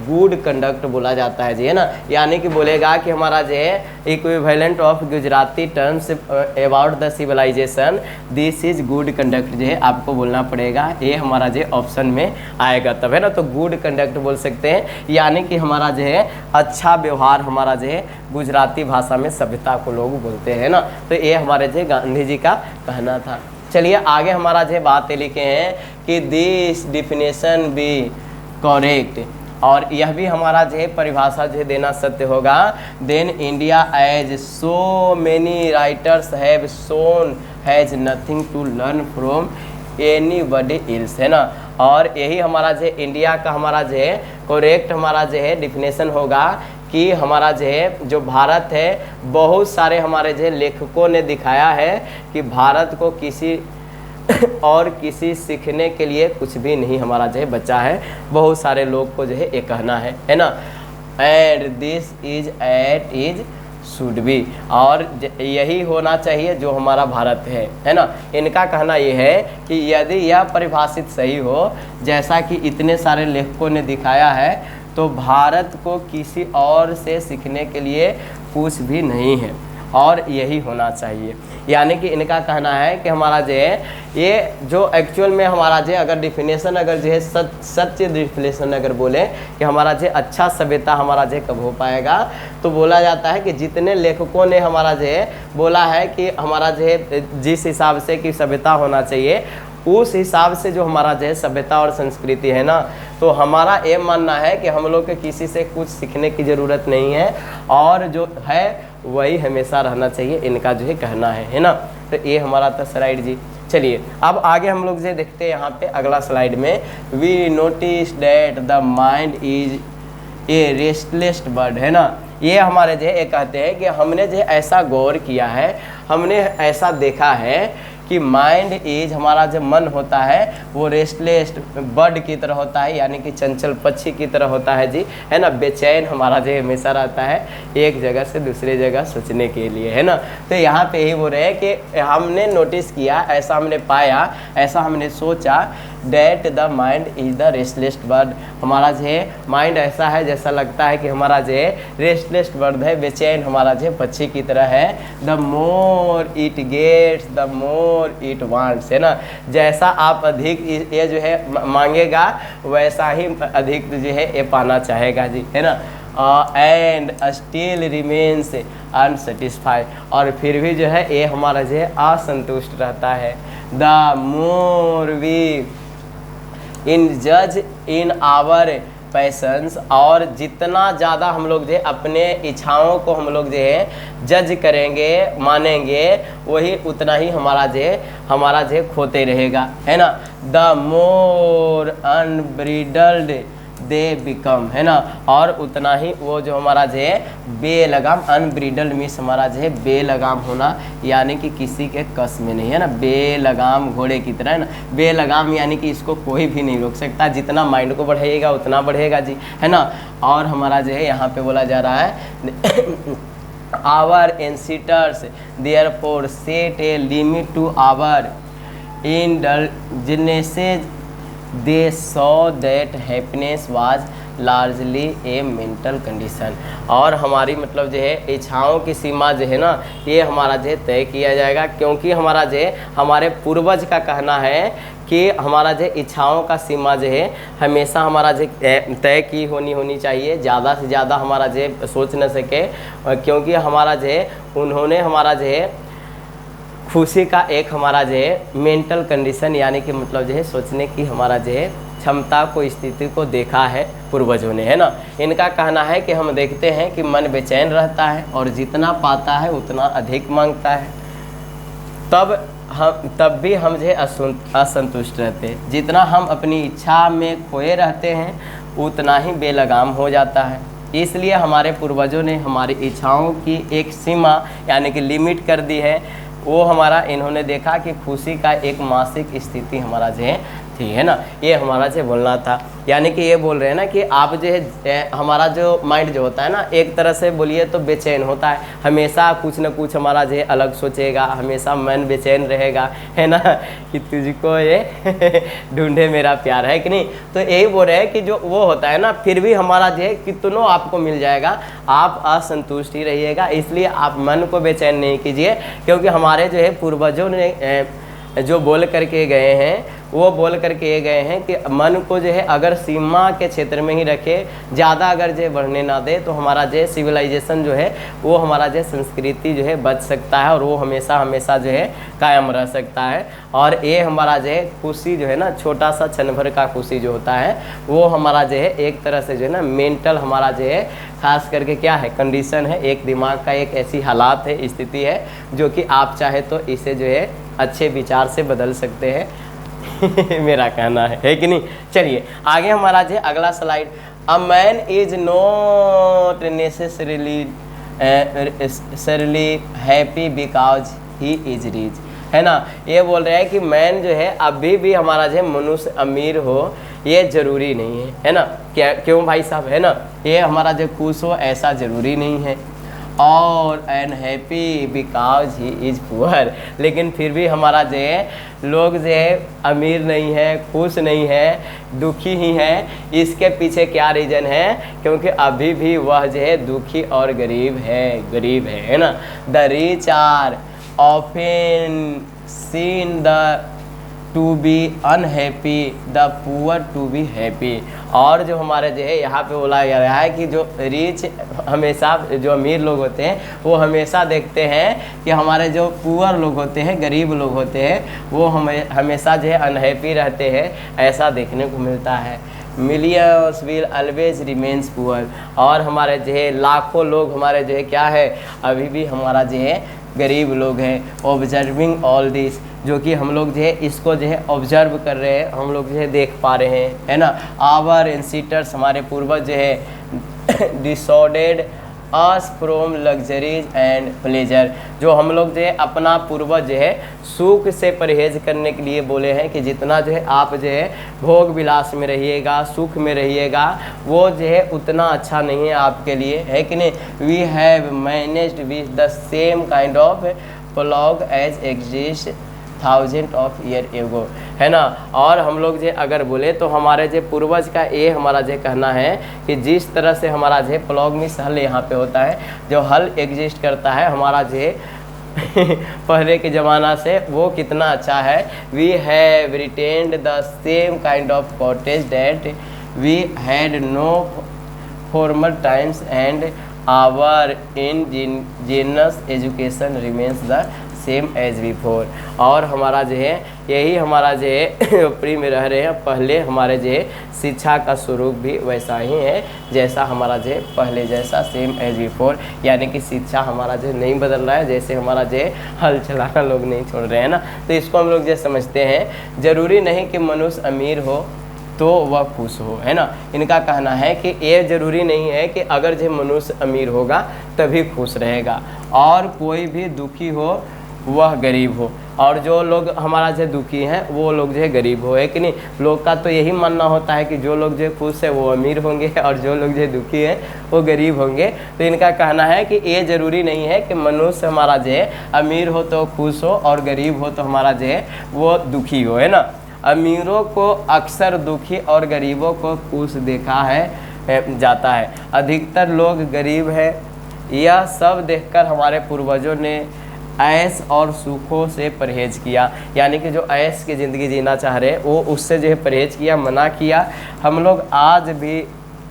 गुड कंडक्ट बोला जाता है जी, है ना। यानी कि बोलेगा कि हमारा जो है equivalent of Gujarati terms about the civilisation this is good conduct जो है आपको बोलना पड़ेगा। ये हमारा जो ऑप्शन में आएगा तब, है ना। तो गुड कंडक्ट बोल सकते हैं, यानी कि हमारा जो है अच्छा व्यवहार हमारा जो है गुजराती भाषा में सभ्यता को लोग बोलते हैं ना। तो ये हमारे जो गांधी जी का कहना था। चलिए आगे हमारा जो बात लिखे हैं कि दिस डिफिनेशन बी करेक्ट, और यह भी हमारा जो है परिभाषा जो देना सत्य होगा। Then India as so many writers have shown has nothing to learn from anybody else, है ना। और यही हमारा जो इंडिया का हमारा जो है करेक्ट हमारा जो है डिफिनेशन होगा कि हमारा जो है जो भारत है, बहुत सारे हमारे जो लेखकों ने दिखाया है कि भारत को किसी और किसी सीखने के लिए कुछ भी नहीं हमारा जो है बचा है। बहुत सारे लोग को जो है ये कहना है ना। And this is at is should be, और यही होना चाहिए जो हमारा भारत है ना। इनका कहना ये है कि यदि यह परिभाषित सही हो जैसा कि इतने सारे लेखकों ने दिखाया है तो भारत को किसी और से सीखने के लिए कुछ भी नहीं है, और यही होना चाहिए। यानी कि इनका कहना है कि हमारा जो है ये जो एक्चुअल में हमारा जो अगर डिफिनेशन अगर जो है सत्य डिफिनेशन अगर बोले कि हमारा जो अच्छा सभ्यता हमारा जो कब हो पाएगा, तो बोला जाता है कि जितने लेखकों ने हमारा जो है बोला है कि हमारा जो है जिस हिसाब से कि सभ्यता होना चाहिए उस हिसाब से जो हमारा जो है सभ्यता और संस्कृति है ना, तो हमारा ये मानना है कि हम लोग के किसी से कुछ सीखने की ज़रूरत नहीं है, और जो है वही हमेशा रहना चाहिए, इनका जो है कहना है ना। तो ये हमारा था स्लाइड जी। चलिए अब आगे हम लोग जो देखते हैं यहाँ पे अगला स्लाइड में, we notice that the mind is a restless bird, है ना। ये हमारे जो है ये कहते हैं कि हमने जो ऐसा गौर किया है, हमने ऐसा देखा है कि माइंड इज हमारा जो मन होता है वो रेस्टलेस बर्ड की तरह होता है, यानी कि चंचल पक्षी की तरह होता है जी, है ना। बेचैन हमारा जो हमेशा रहता है एक जगह से दूसरे जगह सोचने के लिए, है ना। तो यहाँ पे ही बोल रहे हैं कि हमने नोटिस किया, ऐसा हमने पाया, ऐसा हमने सोचा that the mind is the restless bird. हमारा जो है माइंड ऐसा है जैसा लगता है कि हमारा जो है रेस्टलेस बर्ड है, बेचैन हमारा जो है पक्षी की तरह है। The more it gets the more it wants, है ना, जैसा आप अधिक ये जो है मांगेगा वैसा ही अधिक जो है ये पाना चाहेगा जी, है ना। एंड स्टिल रिमेन्स अनसेटिस्फाइड, और फिर भी जो है ये हमारा जो है असंतुष्ट रहता है। द मोर वी इन जज इन आवर पैशंस, और जितना ज़्यादा हम लोग जो है अपने इच्छाओं को हम लोग जो है जज करेंगे मानेंगे, वही उतना ही हमारा जो है खोते रहेगा, है ना। The more unbridled they become, है ना, और उतना ही वो जो हमारा जो है बेलगाम, अनब्रिडल्ड मीन्स हमारा जो है बेलगाम होना, यानी कि किसी के कस में नहीं, है ना, बेलगाम घोड़े की तरह, है ना, बेलगाम यानी कि इसको कोई भी नहीं रोक सकता, जितना माइंड को बढ़ाइएगा उतना बढ़ेगा जी, है ना। और हमारा जो है यहाँ पे बोला जा रहा है our ancestors therefore set a limit to our indulgences, they saw that happiness was largely a mental condition. और हमारी मतलब जो है इच्छाओं की सीमा जो है ना ये हमारा जो है तय किया जाएगा, क्योंकि हमारा जो है हमारे पूर्वज का कहना है कि हमारा जो इच्छाओं का सीमा जो है हमेशा हमारा जो तय की होनी चाहिए, ज़्यादा से ज़्यादा हमारा जो सोच न सके, क्योंकि हमारा जो है उन्होंने हमारा जो है खुशी का एक हमारा जो है मेंटल कंडीशन यानी कि मतलब जो है सोचने की हमारा जो है क्षमता को, स्थिति को देखा है पूर्वजों ने, है ना। इनका कहना है कि हम देखते हैं कि मन बेचैन रहता है और जितना पाता है उतना अधिक मांगता है, तब भी हम जो है असंतुष्ट रहते हैं। जितना हम अपनी इच्छा में खोए रहते हैं उतना ही बेलगाम हो जाता है। इसलिए हमारे पूर्वजों ने हमारी इच्छाओं की एक सीमा यानी कि लिमिट कर दी है। वो हमारा इन्होंने देखा कि खुशी का एक मासिक स्थिति हमारा जो है ना, ये हमारा जो बोलना था। यानी कि ये बोल रहे हैं ना कि आप जो है हमारा जो माइंड जो होता है ना एक तरह से बोलिए तो बेचैन होता है, हमेशा कुछ न कुछ हमारा जो है अलग सोचेगा, हमेशा मन बेचैन रहेगा, है ना, कि तुझको ये ढूंढे मेरा प्यार, है कि नहीं। तो यही बोल रहे हैं कि जो वो होता है ना फिर भी हमारा जो है कितनों आपको मिल जाएगा, आप असंतुष्ट ही रहिएगा। इसलिए आप मन को बेचैन नहीं कीजिए, क्योंकि हमारे जो है पूर्वजों ने जो बोल करके गए हैं वो बोल करके ये गए हैं कि मन को जो है अगर सीमा के क्षेत्र में ही रखे, ज़्यादा अगर जो बढ़ने ना दे, तो हमारा जो सिविलाइजेशन जो है वो हमारा जो संस्कृति जो है बच सकता है और वो हमेशा हमेशा जो है कायम रह सकता है। और ये हमारा जो है खुशी जो है ना, छोटा सा क्षण भर का खुशी जो होता है वो हमारा जो है एक तरह से जो है ना मेंटल हमारा जो है खास करके क्या है कंडीशन है, एक दिमाग का एक ऐसी हालात है, स्थिति है जो कि आप चाहे तो इसे जो है अच्छे विचार से बदल सकते हैं मेरा कहना है कि नहीं। चलिए आगे हमारा जो अगला slide, a man is not necessarily happy because he is rich, है ना। ये बोल रहे हैं कि मैन जो है अभी भी हमारा जो मनुष्य अमीर हो ये ज़रूरी नहीं है ना। क्या क्यों भाई साहब, है ना, ये हमारा जो खुश हो ऐसा ज़रूरी नहीं है। और unhappy because he is poor, लेकिन फिर भी हमारा जो है लोग जो है अमीर नहीं है, खुश नहीं है, दुखी ही है। इसके पीछे क्या रीज़न है, क्योंकि अभी भी वह जो है दुखी और गरीब है ना। The rich are often seen the to be unhappy, the poor to be happy. और जो हमारे जो है यहाँ पे बोला जा रहा है कि जो रिच हमेशा जो अमीर लोग होते हैं वो हमेशा देखते हैं कि हमारे जो पुअर लोग होते हैं, गरीब लोग होते हैं, वो हमेशा जो है अनहैप्पी रहते हैं, ऐसा देखने को मिलता है। Millions will always remains poor, और हमारे जो है लाखों लोग हमारे जो है क्या है अभी भी हमारा जो है गरीब लोग हैं। ऑब्जर्विंग ऑल दिस, जो कि हम लोग जो है इसको जो है ऑब्जर्व कर रहे हैं, हम लोग जो है देख पा रहे हैं, है ना। आवर एंसीटर्स, हमारे पूर्वज जो है disordered us from luxuries and pleasure, जो हम लोग जो है अपना पूर्वज जो है सुख से परहेज करने के लिए बोले हैं कि जितना जो है आप जो है भोग विलास में रहिएगा, सुख में रहिएगा, वो जो है उतना अच्छा नहीं है आपके लिए, है कि नहीं। We have managed with the same kind of plough as exist thousand of year ago, है ना। और हम लोग जो अगर बोले तो हमारे जो पूर्वज का ये हमारा जो कहना है कि जिस तरह से हमारा जो प्लॉग मिस हल यहाँ पे होता है, जो हल एग्जिस्ट करता है हमारा जो पहले के ज़माना से, वो कितना अच्छा है। We have retained the same kind of cottage that we had no former times and our ingenious education remains the same as before. और हमारा जो है यही हमारा जो है झोपड़ी में रह रहे हैं, पहले हमारे जो है शिक्षा का स्वरूप भी वैसा ही है जैसा हमारा जो है पहले जैसा, सेम एज बिफोर, यानी कि शिक्षा हमारा जो नहीं बदल रहा है, जैसे हमारा जो है हल चलाना लोग नहीं छोड़ रहे हैं ना। तो इसको हम लोग जो समझते हैं, ज़रूरी नहीं कि मनुष्य अमीर हो तो वह खुश हो, है ना। इनका कहना है कि ये ज़रूरी नहीं है कि अगर जो मनुष्य अमीर होगा तभी खुश रहेगा, और कोई भी दुखी हो वह गरीब हो, और जो लोग हमारा जो दुखी हैं वो लोग जो है गरीब हो, है कि नहीं। लोग का तो यही मानना होता है कि जो लोग जो खुश है वो अमीर होंगे और जो लोग जो दुखी हैं वो गरीब होंगे। तो इनका कहना है कि ये ज़रूरी नहीं है कि मनुष्य हमारा जो है अमीर हो तो खुश हो और गरीब हो तो हमारा जो है वो दुखी हो, है ना। अमीरों को अक्सर दुखी और गरीबों को खुश देखा है जाता है, अधिकतर लोग गरीब हैं। यह सब देखकर हमारे पूर्वजों ने ऐश और सुखों से परहेज किया, यानी कि जो ऐश की ज़िंदगी जीना चाह रहे हैं वो उससे जो है परहेज किया, मना किया। हम लोग आज भी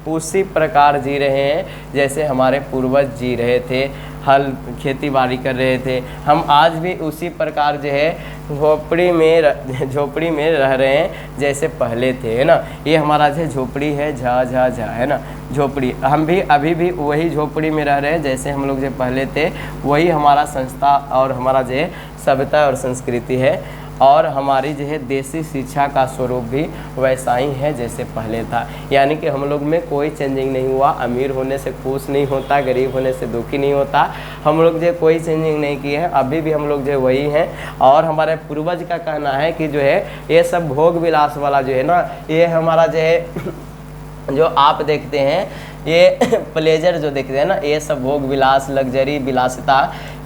उसी प्रकार जी रहे हैं जैसे हमारे पूर्वज जी रहे थे, हल खेती बाड़ी कर रहे थे। हम आज भी उसी प्रकार जो है झोपड़ी में रह रहे हैं जैसे पहले थे, है ना। ये हमारा जो झोपड़ी है, झा झा झा, है ना, झोपड़ी। हम भी अभी भी वही झोपड़ी में रह रहे हैं जैसे हम लोग जो पहले थे, वही हमारा संस्था और हमारा जो है सभ्यता और संस्कृति है। और हमारी जो है देसी शिक्षा का स्वरूप भी वैसा ही है जैसे पहले था, यानी कि हम लोग में कोई चेंजिंग नहीं हुआ। अमीर होने से खुश नहीं होता, गरीब होने से दुखी नहीं होता, हम लोग जो कोई चेंजिंग नहीं किए हैं, अभी भी हम लोग जो वही हैं। और हमारे पूर्वज का कहना है कि जो है ये सब भोग विलास वाला जो है ना, ये हमारा जो है जो आप देखते हैं ये प्लेजर जो देखते हैं ना, ये सब भोग विलास, लग्जरी, विलासिता,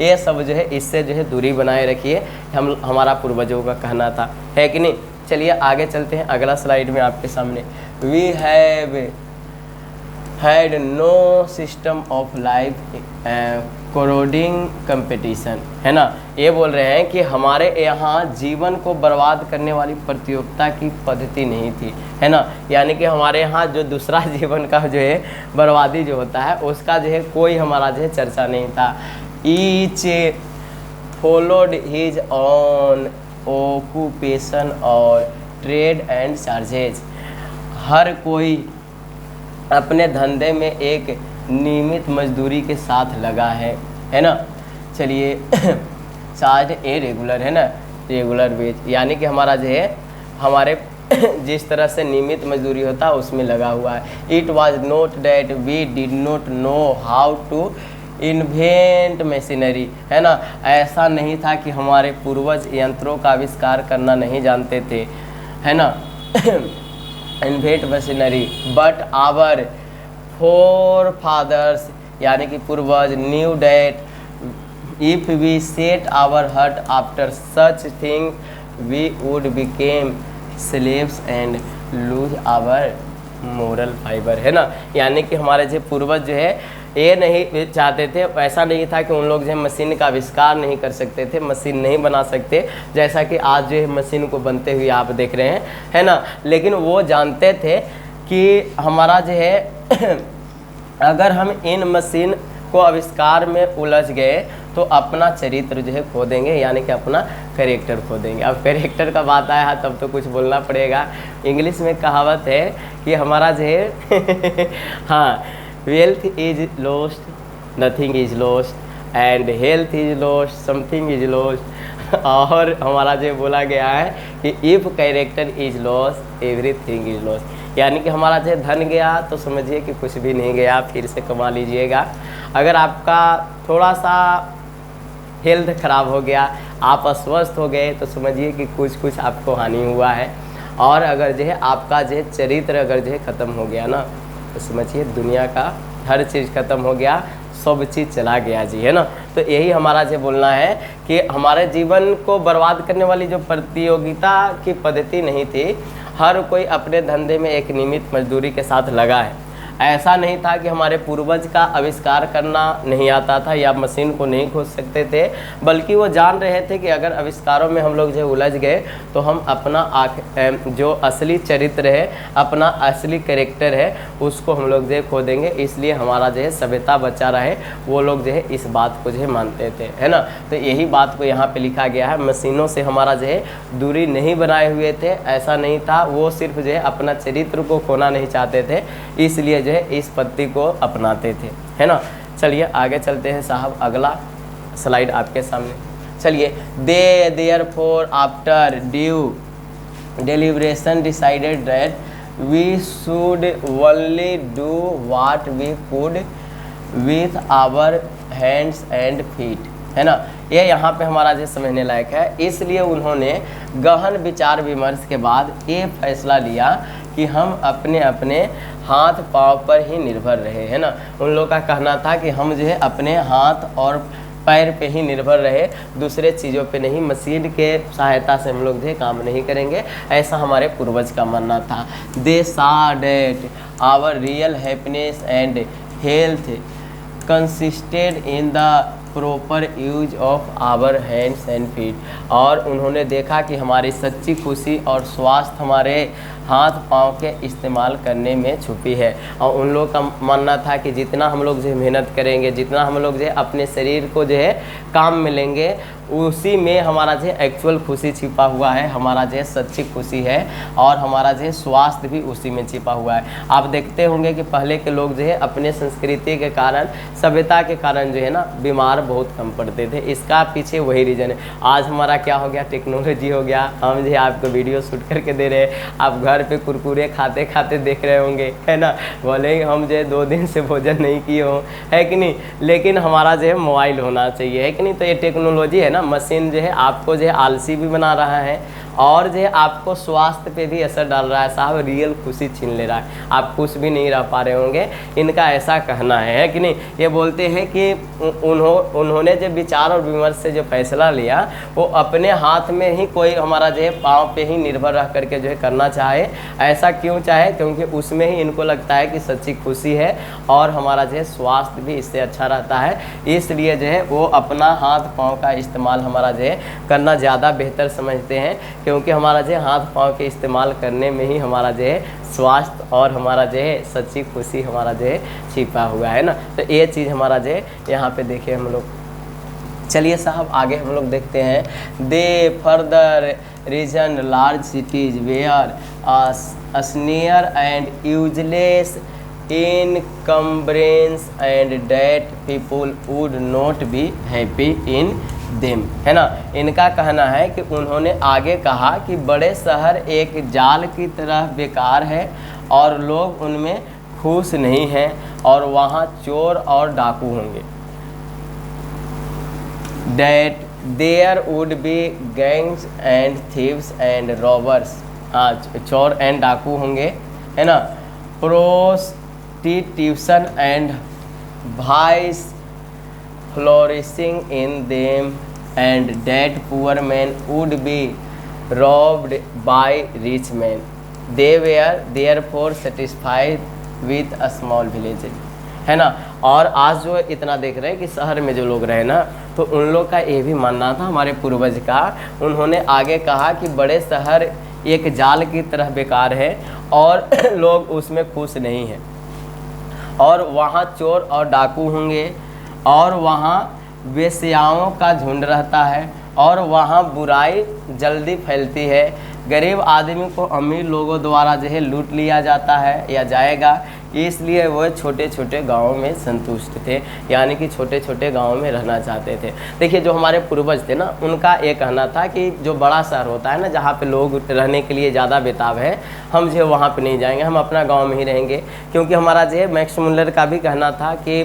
ये सब जो है इससे जो है दूरी बनाए रखिए, हमारा पूर्वजों का कहना था, है कि नहीं। चलिए आगे चलते हैं अगला स्लाइड में आपके सामने। We have had no system of life corroding competition, है ना। ये बोल रहे हैं कि हमारे यहाँ जीवन को बर्बाद करने वाली प्रतियोगिता की पद्धति नहीं थी, है ना। यानी कि हमारे यहाँ जो दूसरा जीवन का जो है बर्बादी जो होता है उसका जो है कोई हमारा जो है चर्चा नहीं था। Each followed his on occupation और ट्रेड एंड चार्जेज, हर कोई अपने धंधे में एक नियमित मजदूरी के साथ लगा है ना। चलिए चार्ज ए रेगुलर, है ना, रेगुलर वेज, यानी कि हमारा जो है हमारे जिस तरह से नियमित मजदूरी होता है उसमें लगा हुआ है। It was not that we did not know how to invent machinery, है ना। ऐसा नहीं था कि हमारे पूर्वज यंत्रों का आविष्कार करना नहीं जानते थे, है ना, invent machinery, but our forefathers, यानी कि पूर्वज, knew that if we set our heart after such thing we would became slaves and lose our moral fibre, है ना। यानी कि हमारे जो पूर्वज जो है ये नहीं चाहते थे, ऐसा नहीं था कि उन लोग जो है मशीन का आविष्कार नहीं कर सकते थे, मशीन नहीं बना सकते, जैसा कि आज जो है मशीन को बनते हुए आप देख रहे हैं, है ना। लेकिन वो जानते थे कि हमारा जो है अगर हम इन मशीन को आविष्कार में उलझ गए तो अपना चरित्र जो है खो देंगे, यानी कि अपना कैरेक्टर खो देंगे। अब कैरेक्टर का बात आया है तब तो कुछ बोलना पड़ेगा। इंग्लिश में कहावत है कि हमारा जो है हाँ, wealth is lost, nothing is lost, and health is lost, something is lost. और हमारा जो बोला गया है कि if character is lost everything is lost, यानी कि हमारा जो धन गया तो समझिए कि कुछ भी नहीं गया, फिर से कमा लीजिएगा। अगर आपका थोड़ा सा हेल्थ ख़राब हो गया, आप अस्वस्थ हो गए तो समझिए कि कुछ आपको हानि हुआ है। और अगर जो है आपका जो है चरित्र अगर जो है ख़त्म हो गया ना तो समझिए दुनिया का हर चीज़ ख़त्म हो गया, सब चीज़ चला गया जी, है ना। तो यही हमारा जो बोलना है कि हमारे जीवन को बर्बाद करने वाली जो प्रतियोगिता की पद्धति नहीं थी, हर कोई अपने धंधे में एक नियमित मजदूरी के साथ लगा है। ऐसा नहीं था कि हमारे पूर्वज का आविष्कार करना नहीं आता था या मशीन को नहीं खोज सकते थे, बल्कि वो जान रहे थे कि अगर आविष्कारों में हम लोग जो उलझ गए तो हम अपना जो असली चरित्र है, अपना असली कैरेक्टर है, उसको हम लोग जो खो देंगे। इसलिए हमारा जो है सभ्यता बचा रहे, वो लोग जो है इस बात को जो है मानते थे, है ना। तो यही बात को यहाँ पे लिखा गया है। मशीनों से हमारा जो है दूरी नहीं बनाए हुए थे, ऐसा नहीं था। वो सिर्फ जो है अपना चरित्र को खोना नहीं चाहते थे, इसलिए जो है इस पद्धति को अपनाते थे, है ना। चलिए आगे चलते हैं साहब, अगला स्लाइड आपके सामने। चलिए, they therefore after due deliberation decided that we should only do what we could with our hands and feet, है ना। ये यहाँ पे हमारा जो समझने लायक है। इसलिए उन्होंने गहन विचार विमर्श के बाद ये फैसला लिया कि हम अपने अपने हाथ पाँव पर ही निर्भर रहे, है ना। उन लोगों का कहना था कि हम जो है अपने हाथ और पैर पे ही निर्भर रहे, दूसरे चीज़ों पे नहीं, मशीन के सहायता से हम लोग जो है काम नहीं करेंगे, ऐसा हमारे पूर्वज का मानना था। They saw that our real happiness and health consisted in the proper use of our hands and feet. और उन्होंने देखा कि हमारी सच्ची खुशी और स्वास्थ्य हमारे हाथ पाँव के इस्तेमाल करने में छुपी है। और उन लोगों का मानना था कि जितना हम लोग जो है मेहनत करेंगे, जितना हम लोग जो है अपने शरीर को जो है काम में लेंगे, उसी में हमारा जो है एक्चुअल खुशी छिपा हुआ है, हमारा जो है सच्ची खुशी है, और हमारा जो है स्वास्थ्य भी उसी में छिपा हुआ है। आप देखते होंगे कि पहले के लोग जो है अपने संस्कृति के कारण, सभ्यता के कारण जो है ना बीमार बहुत कम पड़ते थे। इसका पीछे वही रीज़न है। आज हमारा क्या हो गया, टेक्नोलॉजी हो गया, हम जो है आपको वीडियो शूट करके दे रहे हैं, आप घर पे कुरकुरे खाते खाते देख रहे होंगे, है ना। भले ही हम जो है 2 दिन से भोजन नहीं किए हों, है कि नहीं, लेकिन हमारा जो है मोबाइल होना चाहिए, है कि नहीं। तो ये टेक्नोलॉजी है ना, मशीन जो है आपको जो है आलसी भी बना रहा है और जो है आपको स्वास्थ्य पे भी असर डाल रहा है साहब, रियल खुशी छीन ले रहा है, आप खुश भी नहीं रह पा रहे होंगे। इनका ऐसा कहना है कि नहीं। ये बोलते हैं कि उन्होंने जो विचार और विमर्श से जो फैसला लिया, वो अपने हाथ में ही कोई हमारा जो है पाँव पे ही निर्भर रह करके जो है करना चाहे। ऐसा क्यों चाहे, क्योंकि उसमें ही इनको लगता है कि सच्ची खुशी है और हमारा जो है स्वास्थ्य भी इससे अच्छा रहता है। इसलिए जो है वो अपना हाथ पाँव का इस्तेमाल हमारा जो है करना ज़्यादा बेहतर समझते हैं, क्योंकि हमारा जो है हाथ पाँव के इस्तेमाल करने में ही हमारा जो है स्वास्थ्य और हमारा जो है सच्ची खुशी हमारा जो है छिपा हुआ है ना। तो ये चीज़ हमारा जो है यहाँ पे देखे हम लोग। चलिए साहब आगे हम लोग देखते हैं। They further reason large cities were snare and useless encumbrance and that people would not be happy in them, है ना। इनका कहना है कि उन्होंने आगे कहा कि बड़े शहर एक जाल की तरह बेकार है और लोग उनमें खुश नहीं हैं, और वहाँ चोर और डाकू होंगे। That there would be gangs and thieves and robbers, चोर एंड डाकू होंगे, है ना। prostitution and vice flourishing in them, and that poor men would be robbed by rich men. They were therefore satisfied with a small village, है ना। और आज जो इतना देख रहे हैं कि शहर में जो लोग रहे ना, तो उन लोग का ये भी मानना था हमारे पूर्वज का। उन्होंने आगे कहा कि बड़े शहर एक जाल की तरह बेकार है और लोग उसमें खुश नहीं हैं, और वहाँ चोर और डाकू होंगे, और वहाँ वेश्याओं का झुंड रहता है, और वहाँ बुराई जल्दी फैलती है। गरीब आदमी को अमीर लोगों द्वारा जो है लूट लिया जाता है या जाएगा, इसलिए वह छोटे छोटे गाँवों में संतुष्ट थे, यानी कि छोटे छोटे गाँवों में रहना चाहते थे। देखिए जो हमारे पूर्वज थे ना, उनका ये कहना था कि जो बड़ा शहर होता है ना, जहाँ पे लोग रहने के लिए ज़्यादा बेताब है, हम जो है वहाँ पे नहीं जाएंगे, हम अपना गाँव में ही रहेंगे। क्योंकि हमारा जो है मैक्स मुल्लर का भी कहना था कि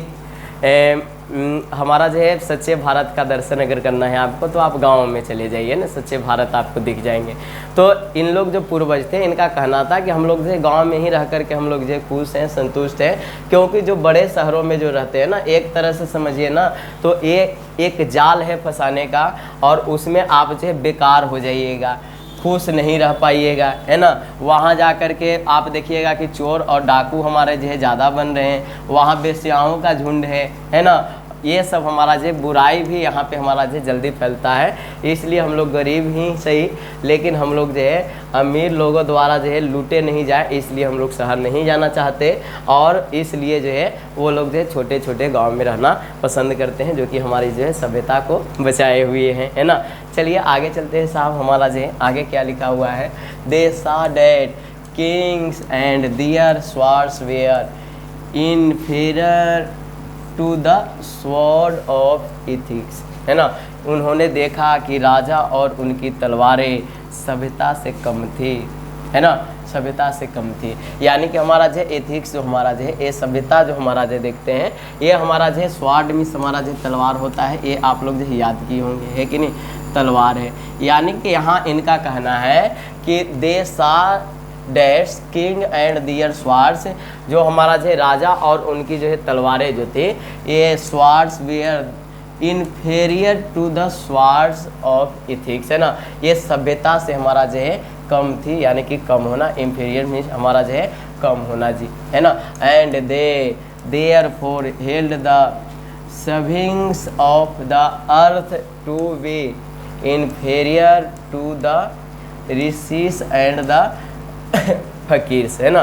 हमारा जो है सच्चे भारत का दर्शन अगर करना है आपको तो आप गांव में चले जाइए ना, सच्चे भारत आपको दिख जाएंगे। तो इन लोग जो पूर्वज थे इनका कहना था कि हम लोग जो है गाँव में ही रह करके हम लोग जो है खुश हैं, संतुष्ट हैं, क्योंकि जो बड़े शहरों में जो रहते हैं ना, एक तरह से समझिए ना तो एक जाल है फंसाने का, और उसमें आप जो है बेकार हो जाइएगा, खुश नहीं रह पाइएगा, है ना। वहाँ जा कर के आप देखिएगा कि चोर और डाकू हमारे जो है ज़्यादा बन रहे हैं, वहाँ बेस्याओं का झुंड है ना। ये सब हमारा जो बुराई भी यहाँ पे हमारा जो जल्दी फैलता है, इसलिए हम लोग गरीब ही सही, लेकिन हम लोग जो है अमीर लोगों द्वारा जो है लूटे नहीं जाए, इसलिए हम लोग शहर नहीं जाना चाहते, और इसलिए जो है वो लोग जो है छोटे छोटे गांव में रहना पसंद करते हैं, जो कि हमारी जो है सभ्यता को बचाए हुए हैं, है ना। चलिए आगे चलते हैं साहब, हमारा जो है आगे क्या लिखा हुआ है। They saw that kings and their swords were inferior to the sword of ethics, है ना। उन्होंने देखा कि राजा और उनकी तलवारें सभ्यता से कम थी, है ना, सभ्यता से कम थी। यानी कि हमारा जो एथिक्स जो हमारा जो है, ये सभ्यता जो हमारा जो देखते हैं, ये हमारा जो है स्वॉर्ड मीन्स हमारा जो तलवार होता है, ये आप लोग जो याद किए होंगे, है कि नहीं, तलवार है। यानी कि यहाँ इनका कहना है कि they saw that king and their swords, जो हमारा जो राजा और उनकी जो है तलवारें जो थी, ये swords were inferior to the swords of ethics, है ना, ये सभ्यता से हमारा जो है कम थी, यानी कि कम होना, इन्फीरियर मीन्स हमारा जो है कम होना जी, है ना। And they therefore held the sovereigns of the earth to be inferior to the rishis and the fakirs, है ना।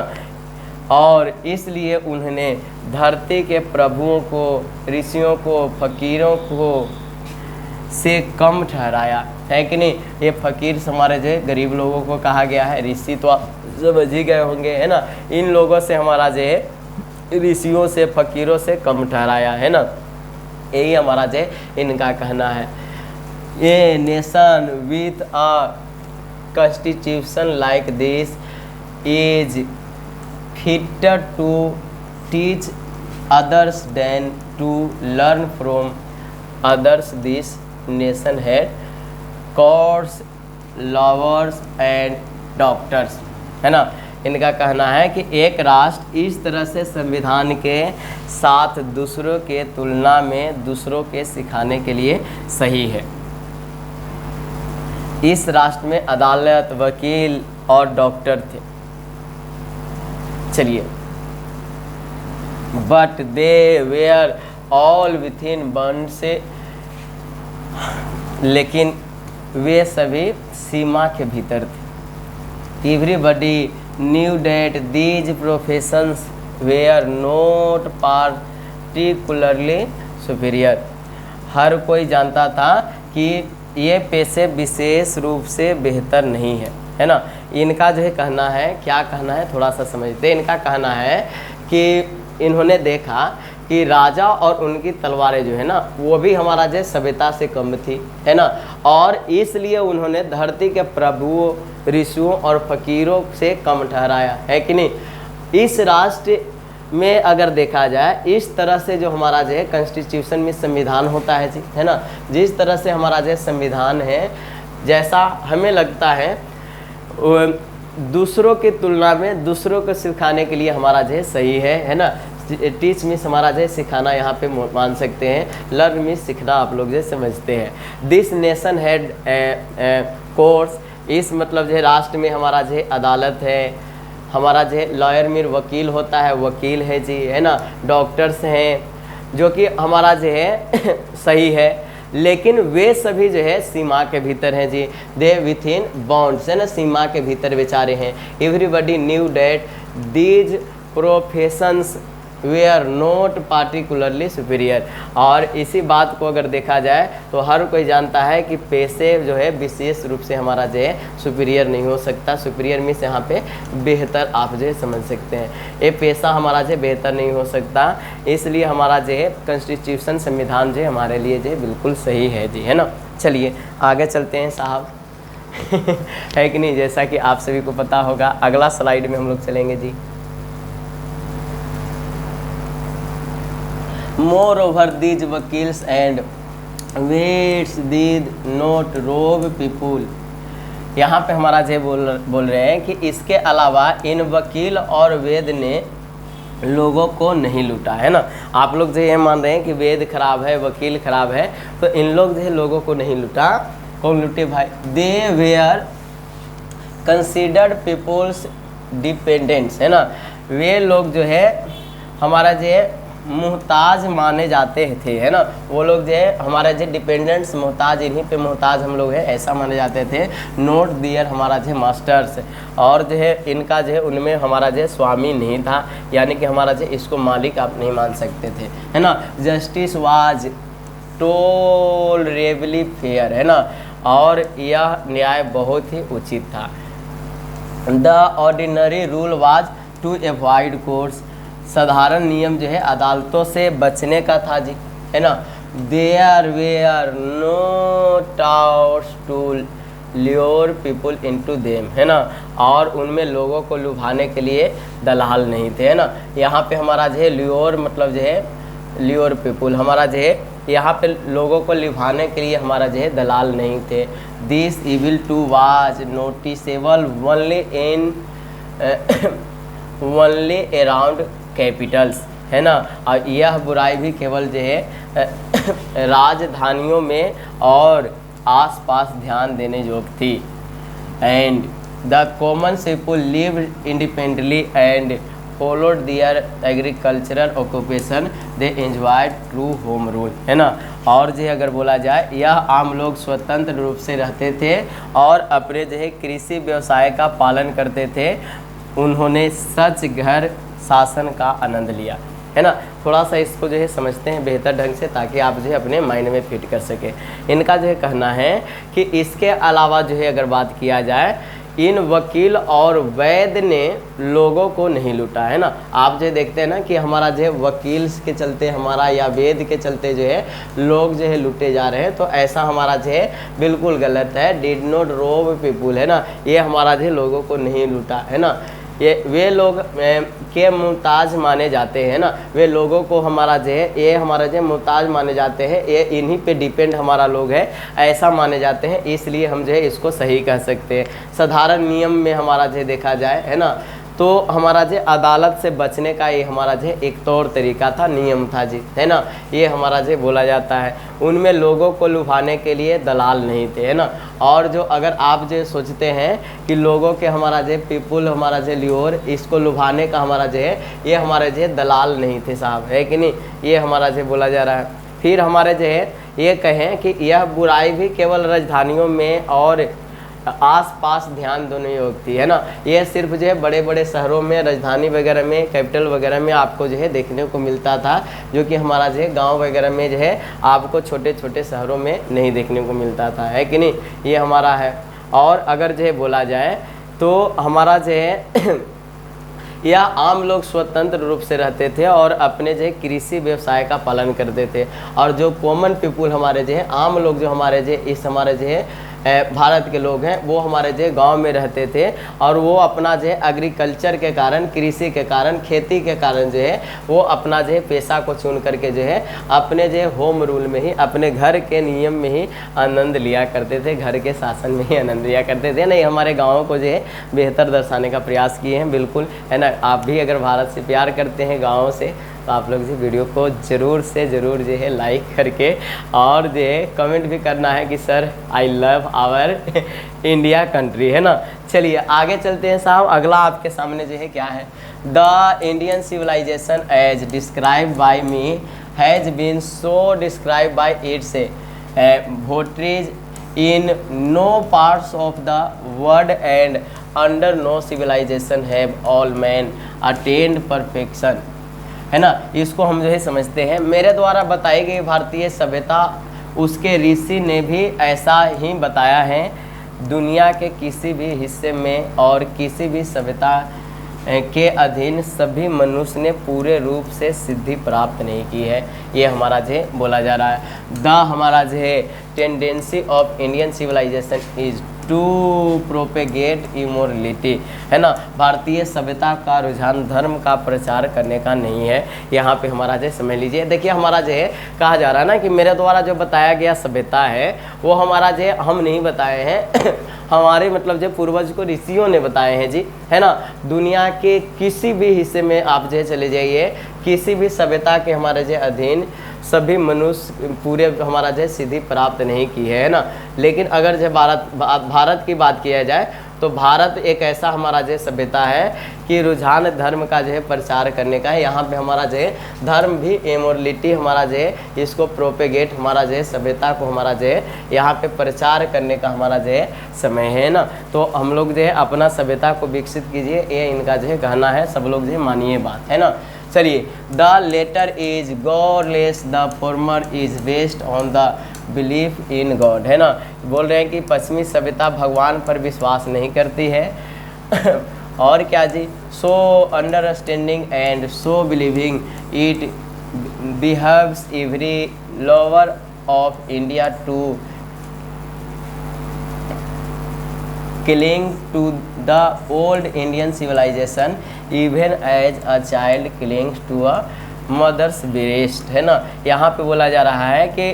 और इसलिए उन्होंने धरती के प्रभुओं को, ऋषियों को, फकीरों को से कम ठहराया, है कि नहीं। ये फकीर हमारे जो गरीब लोगों को कहा गया है, ऋषि तो आप समझ ही गए होंगे, है ना। इन लोगों से हमारा जो है ऋषियों से, फकीरों से कम ठहराया, है ना। यही हमारा जो इनका कहना है। ये nation with a constitution like this is fitter to teach others than to learn from others. This nation had courts, lawyers and doctors, है ना। इनका कहना है कि एक राष्ट्र इस तरह से संविधान के साथ दूसरों के तुलना में दूसरों के सिखाने के लिए सही है। इस राष्ट्र में अदालत, वकील और डॉक्टर थे। चलिए, but they were all within bounds, लेकिन वे सभी सीमा के भीतर थे। Everybody knew that these professions were not particularly superior. हर कोई जानता था कि ये पेशे विशेष रूप से बेहतर नहीं है ना। इनका जो है कहना है, क्या कहना है थोड़ा सा समझते हैं। इनका कहना है कि इन्होंने देखा कि राजा और उनकी तलवारें जो है ना, वो भी हमारा जो सभ्यता से कम थी, है ना। और इसलिए उन्होंने धरती के प्रभुओं, ऋषियों और फकीरों से कम ठहराया, है कि नहीं। इस राष्ट्र में अगर देखा जाए, इस तरह से जो हमारा जो है कॉन्स्टिट्यूशन में संविधान होता है जी, है ना, जिस तरह से हमारा जो संविधान है, जैसा हमें लगता है दूसरों की तुलना में दूसरों को सिखाने के लिए हमारा जो है सही है ना। टीच मीन्स हमारा जो है सिखाना, यहाँ पे मान सकते हैं। लर्न मीन्स सीखना, आप लोग जो समझते हैं। दिस नेशन हैड कोर्ट्स, इस मतलब जो है राष्ट्र में हमारा जो है अदालत है, हमारा जो है लॉयर मीन वकील होता है, वकील है जी, है ना। डॉक्टर्स हैं, जो कि हमारा जो है सही है, लेकिन वे सभी जो है सीमा के भीतर हैं जी। दे विथ इन बाउंड्स, है ना, सीमा के भीतर बेचारे हैं। Everybody knew that these professions they are not particularly superior. और इसी बात को अगर देखा जाए तो हर कोई जानता है कि पेशे जो है विशेष रूप से हमारा जो है सुपीरियर नहीं हो सकता। सुपीरियर मीन्स यहाँ पे बेहतर आप जो है समझ सकते हैं। ये पेशा हमारा जो बेहतर नहीं हो सकता, इसलिए हमारा जो है कॉन्स्टिट्यूशन, संविधान जो है हमारे लिए जो है बिल्कुल सही है जी, है ना। चलिए आगे चलते हैं साहब है कि नहीं, जैसा कि आप सभी को पता होगा। अगला स्लाइड में हम लोग चलेंगे जी। Moreover these vakils and vaids did not rob people. यहाँ पे हमारा जो बोल रहे हैं कि इसके अलावा इन वकील और वेद ने लोगों को नहीं लूटा, है ना। आप लोग जो ये मान रहे हैं कि वेद खराब है, वकील खराब है, तो इन लोग जो है लोगों को नहीं लूटा। कौन लूटे भाई? दे वेयर कंसिडर्ड पीपुल्स डिपेंडेंट्स, है ना। वे लोग जो है हमारा जो है मुहताज माने जाते थे, है ना। वो लोग जो है हमारे जो डिपेंडेंट्स, मुहताज, इन्हीं पे मुहताज हम लोग हैं, ऐसा माने जाते थे। नोट दियर हमारा जो मास्टर्स, और जो है इनका जो है उनमें हमारा जो स्वामी नहीं था, यानी कि हमारा जो इसको मालिक आप नहीं मान सकते थे, है ना। जस्टिस वाज टोलरेबली फेयर, है ना, और यह न्याय बहुत ही उचित था। The ordinary rule was to avoid courts, साधारण नियम जो है अदालतों से बचने का था जी, है ना। There were no touts to lure people into them, है ना, और उनमें लोगों को लुभाने के लिए दलाल नहीं थे, है ना। यहाँ पे हमारा जो है ल्योर मतलब जो है ल्योर पीपुल, हमारा जो है यहाँ पे लोगों को लुभाने के लिए हमारा जो है दलाल नहीं थे। This evil too was noticeable only around capitals, है ना, और यह बुराई भी केवल जो है राजधानियों में और आसपास ध्यान देने योग्य थी। And the common people live independently and followed their agricultural occupation, they enjoyed true home rule, है ना। और जो अगर बोला जाए यह आम लोग स्वतंत्र रूप से रहते थे और अपने जो है कृषि व्यवसाय का पालन करते थे। उन्होंने सच घर शासन का आनंद लिया, है ना। थोड़ा सा इसको जो है समझते हैं बेहतर ढंग से, ताकि आप जो है अपने माइंड में फिट कर सके। इनका जो है कहना है कि इसके अलावा जो है अगर बात किया जाए, इन वकील और वैद्य ने लोगों को नहीं लूटा, है ना। आप जो देखते हैं ना कि हमारा जो है वकील के चलते हमारा या वेद के चलते जो है लोग जो है लूटे जा रहे हैं, तो ऐसा हमारा जो है बिल्कुल गलत है। डिड नॉट रोब पीपुल, है ना, ये हमारा जो है लोगों को नहीं लूटा, है ना। ये वे लोग के मुहताज माने जाते हैं ना, वे लोगों को हमारा जो है ये हमारा जो मुहताज माने जाते हैं, ये इन्हीं पे डिपेंड हमारा लोग है, ऐसा माने जाते हैं, इसलिए हम जो है इसको सही कह सकते हैं। साधारण नियम में हमारा जो देखा जाए, है ना, तो हमारा जो अदालत से बचने का ये हमारा जो एक तौर तरीका था, नियम था जी, है ना। ये हमारा जो बोला जाता है, उनमें लोगों को लुभाने के लिए दलाल नहीं थे, है ना। और जो अगर आप जो सोचते हैं कि लोगों के हमारा जो पीपुल हमारा जो लियोर, इसको लुभाने का हमारा जो है ये हमारे जो दलाल नहीं थे साहब, है कि नहीं, ये हमारा जो बोला जा रहा है। फिर हमारे जो है ये कहें कि यह बुराई भी केवल राजधानियों में और आसपास ध्यान देने योग्य थी, है ना। ये सिर्फ जो है बड़े बड़े शहरों में, राजधानी वगैरह में, कैपिटल वगैरह में आपको जो है देखने को मिलता था, जो कि हमारा जो है गांव वगैरह में जो है आपको छोटे छोटे शहरों में नहीं देखने को मिलता था, है कि नहीं, ये हमारा है। और अगर जो है बोला जाए तो हमारा जो है यह आम लोग स्वतंत्र रूप से रहते थे और अपने जो है कृषि व्यवसाय का पालन करते थे। और जो कॉमन पीपुल हमारे जो है आम लोग जो हमारे जो इस हमारे जो है भारत के लोग हैं, वो हमारे जो गांव में रहते थे और वो अपना जो है एग्रीकल्चर के कारण, कृषि के कारण, खेती के कारण जो है वो अपना जो है पेशा को चुन करके जो है अपने जो है होम रूल में ही, अपने घर के नियम में ही आनंद लिया करते थे, घर के शासन में ही आनंद लिया करते थे। नहीं, हमारे गाँवों को जो है बेहतर दर्शाने का प्रयास किए हैं, बिल्कुल, है ना। आप भी अगर भारत से प्यार करते हैं, गाँवों से, तो आप लोग इस वीडियो को ज़रूर से ज़रूर जो है लाइक करके और जो है कमेंट भी करना है कि sir I love our India country, है ना। चलिए आगे चलते हैं साहब। अगला आपके सामने जो है क्या है, the Indian civilisation as describe by me has been so describe by its votaries in no parts of the world and under no civilisation have all man attend perfection, है ना। इसको हम जो है समझते हैं, मेरे द्वारा बताई गई भारतीय सभ्यता, उसके ऋषि ने भी ऐसा ही बताया है। दुनिया के किसी भी हिस्से में और किसी भी सभ्यता के अधीन सभी मनुष्य ने पूरे रूप से सिद्धि प्राप्त नहीं की है, ये हमारा जो बोला जा रहा है। द हमारा जो है tendency of Indian civilisation is to propagate immorality, है ना। भारतीय सभ्यता का रुझान धर्म का प्रचार करने का नहीं है। यहाँ पे हमारा जो समझ लीजिए, देखिए हमारा जो है कहा जा रहा है ना कि मेरे द्वारा जो बताया गया सभ्यता है वो हमारा जो हम नहीं बताए हैं हमारे मतलब जो पूर्वज को ऋषियों ने बताए हैं जी, है ना। दुनिया के किसी भी हिस्से में आप जो चले जाइए, किसी भी सभ्यता के हमारे जो अधीन सभी मनुष्य पूरे हमारा जो सिद्धि प्राप्त नहीं की है ना। लेकिन अगर जो भारत की बात किया जाए तो भारत एक ऐसा हमारा जो सभ्यता है कि रुझान धर्म का जो है प्रचार करने का है। यहाँ पे हमारा जो है धर्म भी इमोरलिटी हमारा जो है इसको प्रोपेगेट हमारा जो है सभ्यता को हमारा जो है यहाँ पे प्रचार करने का हमारा जो है समय है ना। तो हम लोग जो है अपना सभ्यता को विकसित कीजिए, ये इनका जो है कहना है, सब लोग जो है मानिए बात, है ना। चलिए, the latter is godless, the former is based on the belief in God, है ना। बोल रहे हैं कि पश्चिमी सभ्यता भगवान पर विश्वास नहीं करती है और क्या जी, so understanding and so believing it behoves every lover of India to cling to the old Indian civilisation even as a child clings to a mother's breast, है ना। यहाँ पे बोला जा रहा है कि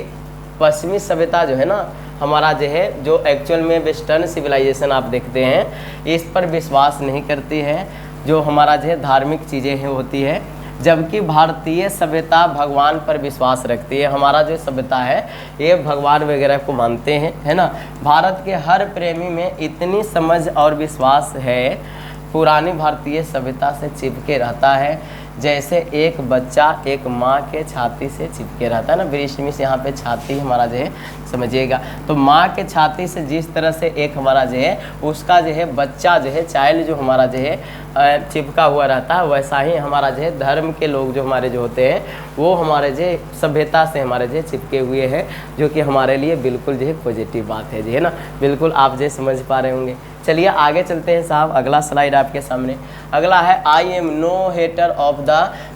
पश्चिमी सभ्यता जो है ना हमारा जो है, जो एक्चुअल में वेस्टर्न सिविलाइजेशन आप देखते हैं इस पर विश्वास नहीं करती है, जो हमारा जो है धार्मिक चीज़ें हैं होती है, जबकि भारतीय सभ्यता भगवान पर विश्वास रखती है। हमारा जो सभ्यता है ये भगवान वगैरह को मानते हैं, है ना। भारत के हर प्रेमी में इतनी समझ और विश्वास है, पुरानी भारतीय सभ्यता से चिपके रहता है जैसे एक बच्चा एक माँ के छाती से चिपके रहता है ना। ब्रिशमिस यहाँ पे छाती हमारा जो है समझिएगा, तो माँ के छाती से जिस तरह से एक हमारा जो है उसका जो है बच्चा जो है चाइल्ड जो हमारा जो है चिपका हुआ रहता है, वैसा ही हमारा जो है धर्म के लोग जो हमारे जो होते हैं वो हमारे जो सभ्यता से हमारे जो चिपके हुए हैं, जो कि हमारे लिए बिल्कुल जो है पॉजिटिव बात है जी, है ना। बिल्कुल आप जो समझ पा रहे होंगे। चलिए आगे चलते हैं साहब, अगला स्लाइड आपके सामने। अगला है I am no hater of the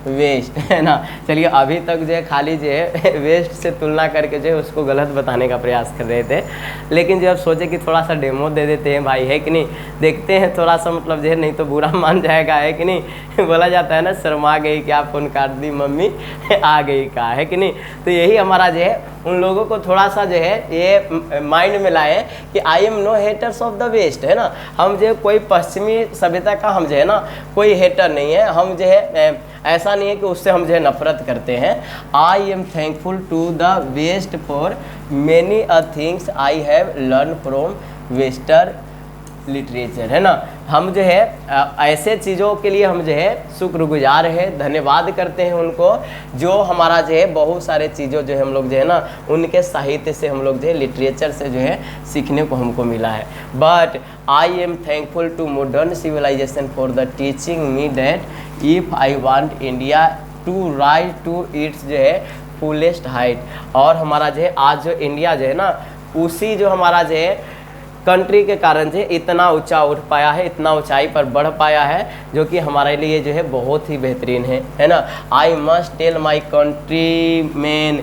West, है ना। चलिए अभी तक जो है खाली जो है वेस्ट से तुलना करके जो है उसको गलत बताने का प्रयास कर रहे थे, लेकिन जो अब सोचे कि थोड़ा सा डेमो दे देते हैं भाई, है कि नहीं। देखते हैं थोड़ा सा मतलब जो है, नहीं तो बुरा मान जाएगा, है कि नहीं। बोला जाता है ना शर्मा गई क्या फोन काट दी मम्मी आ गई का, है कि नहीं। तो यही हमारा जो है उन लोगों को थोड़ा सा जो है ये माइंड में लाए कि I am no haters of the West, है ना। हम जो कोई पश्चिमी सभ्यता का हम जो है ना कोई हेटर नहीं है, हम जो है ऐसा नहीं है कि उससे हम जो है नफरत करते हैं। I am thankful to the West for many a things I have learn from western literature, है ना। हम जो है ऐसे चीज़ों के लिए हम जो है शुक्रगुजार है, धन्यवाद करते हैं उनको, जो हमारा जो है बहुत सारे चीज़ों जो है हम लोग जो है ना उनके साहित्य से हम लोग जो है लिटरेचर से जो है सीखने को हमको मिला है। But I am thankful to modern civilization for the teaching me that if I want India to rise to its जो है फुलेस्ट हाइट। और हमारा जो है आज जो इंडिया जो है ना उसी जो हमारा जो है कंट्री के कारण से इतना ऊंचा उठ पाया है, इतना ऊंचाई पर बढ़ पाया है, जो कि हमारे लिए जो है बहुत ही बेहतरीन है ना। I must tell my country man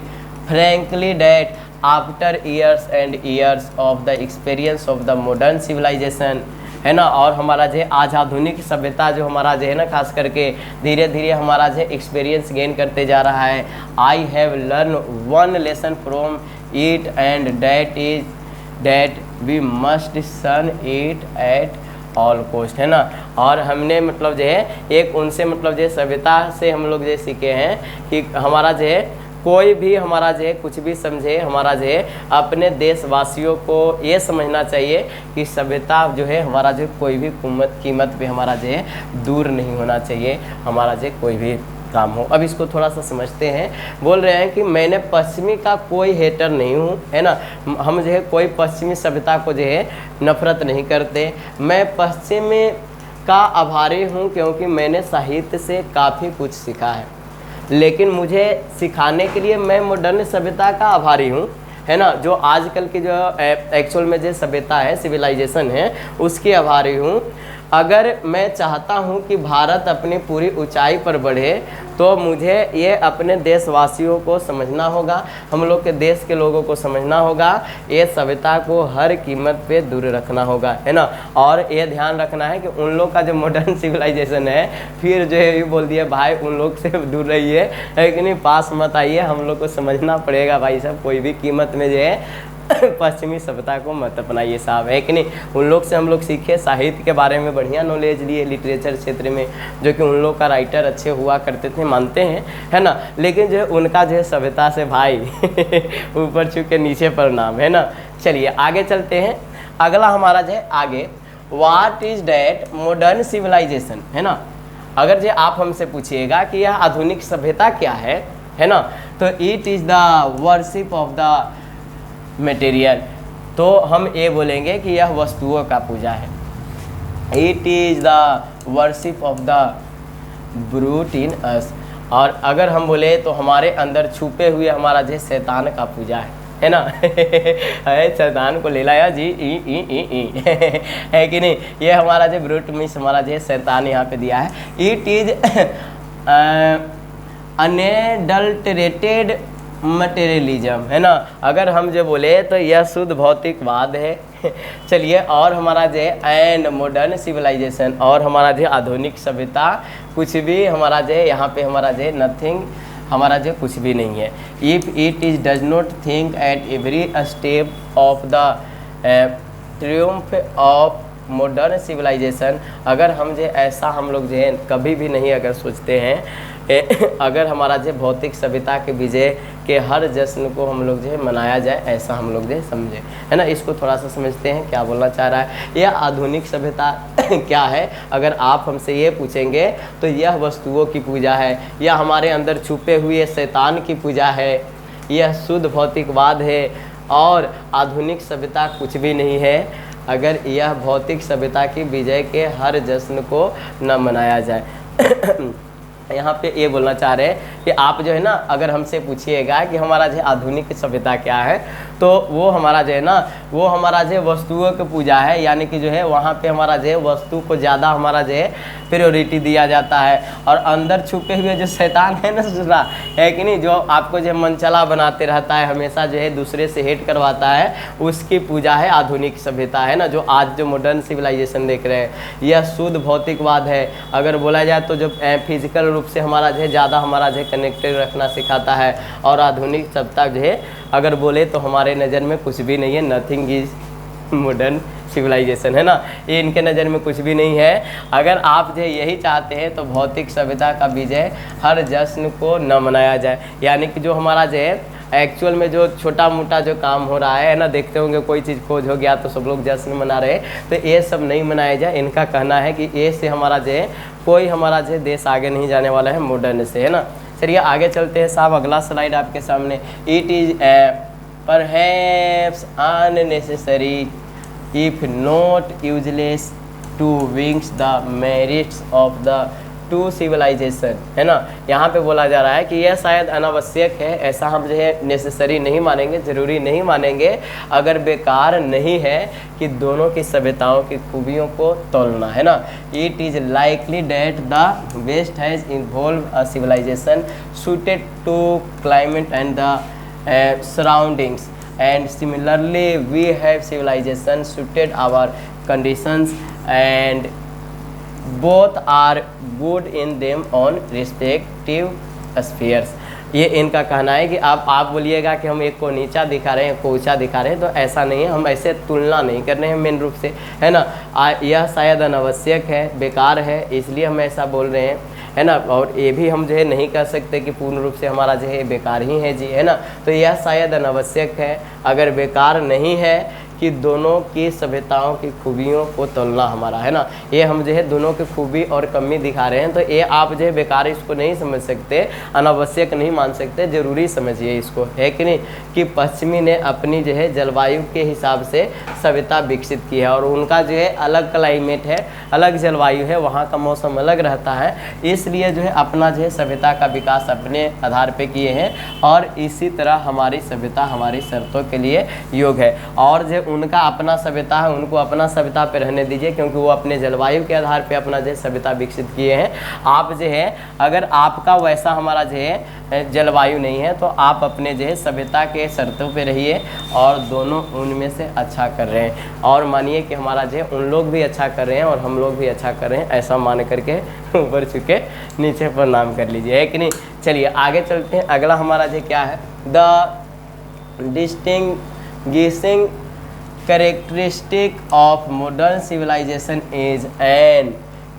frankly that after years and years of the experience of the modern civilization, है ना। और हमारा जो आज आधुनिक सभ्यता जो हमारा जो है ना खास करके धीरे धीरे हमारा जो एक्सपीरियंस गेन करते जा रहा है। I have learn one lesson from it and that we must shun it at all cost, है ना। और हमने मतलब जो है एक उनसे मतलब जो सभ्यता से हम लोग जो सीखे हैं कि हमारा जो है कोई भी हमारा जो है कुछ भी समझे, हमारा जो है अपने देशवासियों को ये समझना चाहिए कि सभ्यता जो है हमारा जो कोई भी कीमत पे हमारा जो है दूर नहीं होना चाहिए, हमारा जो कोई भी काम हो। अब इसको थोड़ा सा समझते हैं। बोल रहे हैं कि मैंने पश्चिमी का कोई हेटर नहीं हूँ, है ना। हम जो है कोई पश्चिमी सभ्यता को जो है नफरत नहीं करते। मैं पश्चिमी का आभारी हूँ क्योंकि मैंने साहित्य से काफ़ी कुछ सीखा है, लेकिन मुझे सिखाने के लिए मैं मॉडर्न सभ्यता का आभारी हूँ, है ना। जो आजकल की जो एक्चुअल में जो सभ्यता है सिविलाइजेशन है उसकी आभारी हूँ। अगर मैं चाहता हूं कि भारत अपनी पूरी ऊंचाई पर बढ़े तो मुझे ये अपने देशवासियों को समझना होगा, हम लोग के देश के लोगों को समझना होगा, ये सभ्यता को हर कीमत पे दूर रखना होगा, है ना। और ये ध्यान रखना है कि उन लोग का जो मॉडर्न सिविलाइजेशन है, फिर जो है ये बोल दिया भाई उन लोग से दूर रहिए, है कि नहीं, पास मत आइए, हम लोग को समझना पड़ेगा भाई साहब, कोई भी कीमत में जो है पश्चिमी सभ्यता को मत अपनाइए साहब, है कि नहीं। उन लोग से हम लोग सीखे, साहित्य के बारे में बढ़िया नॉलेज लिए, लिटरेचर क्षेत्र में, जो कि उन लोग का राइटर अच्छे हुआ करते थे, मानते हैं, है ना। लेकिन जो है उनका जो है सभ्यता से भाई ऊपर छू के नीचे प्रणाम, है ना। चलिए आगे चलते हैं। अगला हमारा जो है आगे, what is that modern civilization, है ना। अगर जो आप हमसे पूछिएगा कि यह आधुनिक सभ्यता क्या है ना, तो it is the worship of the material, तो हम ये बोलेंगे कि यह वस्तुओं का पूजा है। It is the worship of the brute in us, और अगर हम बोले तो हमारे अंदर छुपे हुए हमारा जो शैतान का पूजा है ना। शैतान को ले लाया जी, ई है कि नहीं। ये हमारा जो ब्रूट मीन्स हमारा जो शैतान यहाँ पे दिया है। इट इज अनएडल्टरेटेड मटेरियलिज्म, है ना। अगर हम जो बोले तो यह शुद्ध भौतिकवाद है। चलिए, और हमारा जो एंड मॉडर्न सिविलाइजेशन, और हमारा जो आधुनिक सभ्यता, कुछ भी हमारा जो यहाँ पे हमारा जो नथिंग, हमारा जो कुछ भी नहीं है। If it is does not think at every step of the triumph of modern civilization, अगर हम जो ऐसा हम लोग जो है कभी भी नहीं अगर सोचते हैं, अगर हमारा जो भौतिक सभ्यता के विजय के हर जश्न को हम लोग जो है मनाया जाए, ऐसा हम लोग जो है समझे, है ना। इसको थोड़ा सा समझते हैं क्या बोलना चाह रहा है। यह आधुनिक सभ्यता क्या है, अगर आप हमसे ये पूछेंगे तो यह वस्तुओं की पूजा है, यह हमारे अंदर छुपे हुए शैतान की पूजा है, यह शुद्ध भौतिकवाद है, और आधुनिक सभ्यता कुछ भी नहीं है अगर यह भौतिक सभ्यता की विजय के हर जश्न को न मनाया जाए। यहाँ पे ये बोलना चाह रहे हैं कि आप जो है ना, अगर हमसे पूछिएगा कि हमारा जो आधुनिक सभ्यता क्या है, तो वो हमारा जो है ना, वो हमारा जो वस्तुओं की पूजा है, यानी कि जो है वहाँ पे हमारा जो है वस्तु को ज़्यादा हमारा जो है प्रायोरिटी दिया जाता है, और अंदर छुपे हुए जो शैतान है ना दूसरा, है कि नहीं, जो आपको जो मनचला बनाते रहता है, हमेशा जो है दूसरे से हेट करवाता है, उसकी पूजा है आधुनिक सभ्यता, है ना। जो आज जो मॉडर्न सिविलाइजेशन देख रहे हैं, यह शुद्ध भौतिकवाद है। अगर बोला जाए तो जो फिजिकल रूप से हमारा जो है ज़्यादा हमारा जो है कनेक्टेड रखना सिखाता है, और आधुनिक सभ्यता जो है अगर बोले तो हमारे नज़र में कुछ भी नहीं है, नथिंग इज मॉडर्न सिविलाइजेशन, है ना। ये इनके नज़र में कुछ भी नहीं है। अगर आप जो यही चाहते हैं तो भौतिक सभ्यता का विजय हर जश्न को न मनाया जाए, यानी कि जो हमारा जो है एक्चुअल में जो छोटा मोटा जो काम हो रहा है ना, देखते होंगे कोई चीज़ खोज हो गया तो सब लोग जश्न मना रहे, तो ये सब नहीं मनाया जाए। इनका कहना है कि ये से हमारा जो है कोई हमारा जो देश आगे नहीं जाने वाला है मॉडर्न से, है ना। चलिए आगे चलते हैं साहब, अगला स्लाइड आपके सामने। It is perhaps unnecessary if not useless to wings the merits of the two civilization, है ना। यहाँ पे बोला जा रहा है कि यह शायद अनावश्यक है, ऐसा हम जो है नेसेसरी नहीं मानेंगे, ज़रूरी नहीं मानेंगे, अगर बेकार नहीं है कि दोनों की सभ्यताओं की खूबियों को तोलना, है ना। It is likely that the West has involve a civilization suited to climate and the surroundings, and similarly we have civilization suited our conditions, and both are good in them on respective spheres। ये इनका कहना है कि आप बोलिएगा कि हम एक को नीचा दिखा रहे हैं, एक को ऊँचा दिखा रहे हैं, तो ऐसा नहीं है, हम ऐसे तुलना नहीं कर रहे हैं मेन रूप से, है ना। यह शायद अनावश्यक है, बेकार है, इसलिए हम ऐसा बोल रहे हैं, है ना। और ये भी हम जो है नहीं कह सकते कि पूर्ण रूप से हमारा जो है बेकार ही है जी, है ना। तो यह शायद अनावश्यक है, अगर बेकार नहीं है कि दोनों की सभ्यताओं की खूबियों को तोलना हमारा, है ना। ये हम जो है दोनों की खूबी और कमी दिखा रहे हैं, तो ये आप जो है बेकार इसको नहीं समझ सकते, अनावश्यक नहीं मान सकते, ज़रूरी समझिए इसको, है कि नहीं। कि पश्चिमी ने अपनी जो है जलवायु के हिसाब से सभ्यता विकसित की है, और उनका जो है अलग क्लाइमेट है, अलग जलवायु है, वहाँ का मौसम अलग रहता है, इसलिए जो है अपना जो है सभ्यता का विकास अपने आधार पे किए हैं, और इसी तरह हमारी सभ्यता हमारी शर्तों के लिए योग्य है। और जो उनका अपना सभ्यता है, उनको अपना सभ्यता पे रहने दीजिए, क्योंकि वो अपने जलवायु के आधार पे अपना जो है सभ्यता विकसित किए हैं। आप जो है अगर आपका वैसा हमारा जो है जलवायु नहीं है तो आप अपने जो है सभ्यता के शर्तों पे रहिए और दोनों उनमें से अच्छा कर रहे हैं, और मानिए कि हमारा जो है उन लोग भी अच्छा कर रहे हैं और हम लोग भी अच्छा कर रहे हैं, ऐसा मान करके ऊपर छुके नीचे प्रणाम कर लीजिए, है कि नहीं। चलिए आगे चलते हैं। अगला हमारा जो क्या है, the distinguishing characteristic of modern civilization is an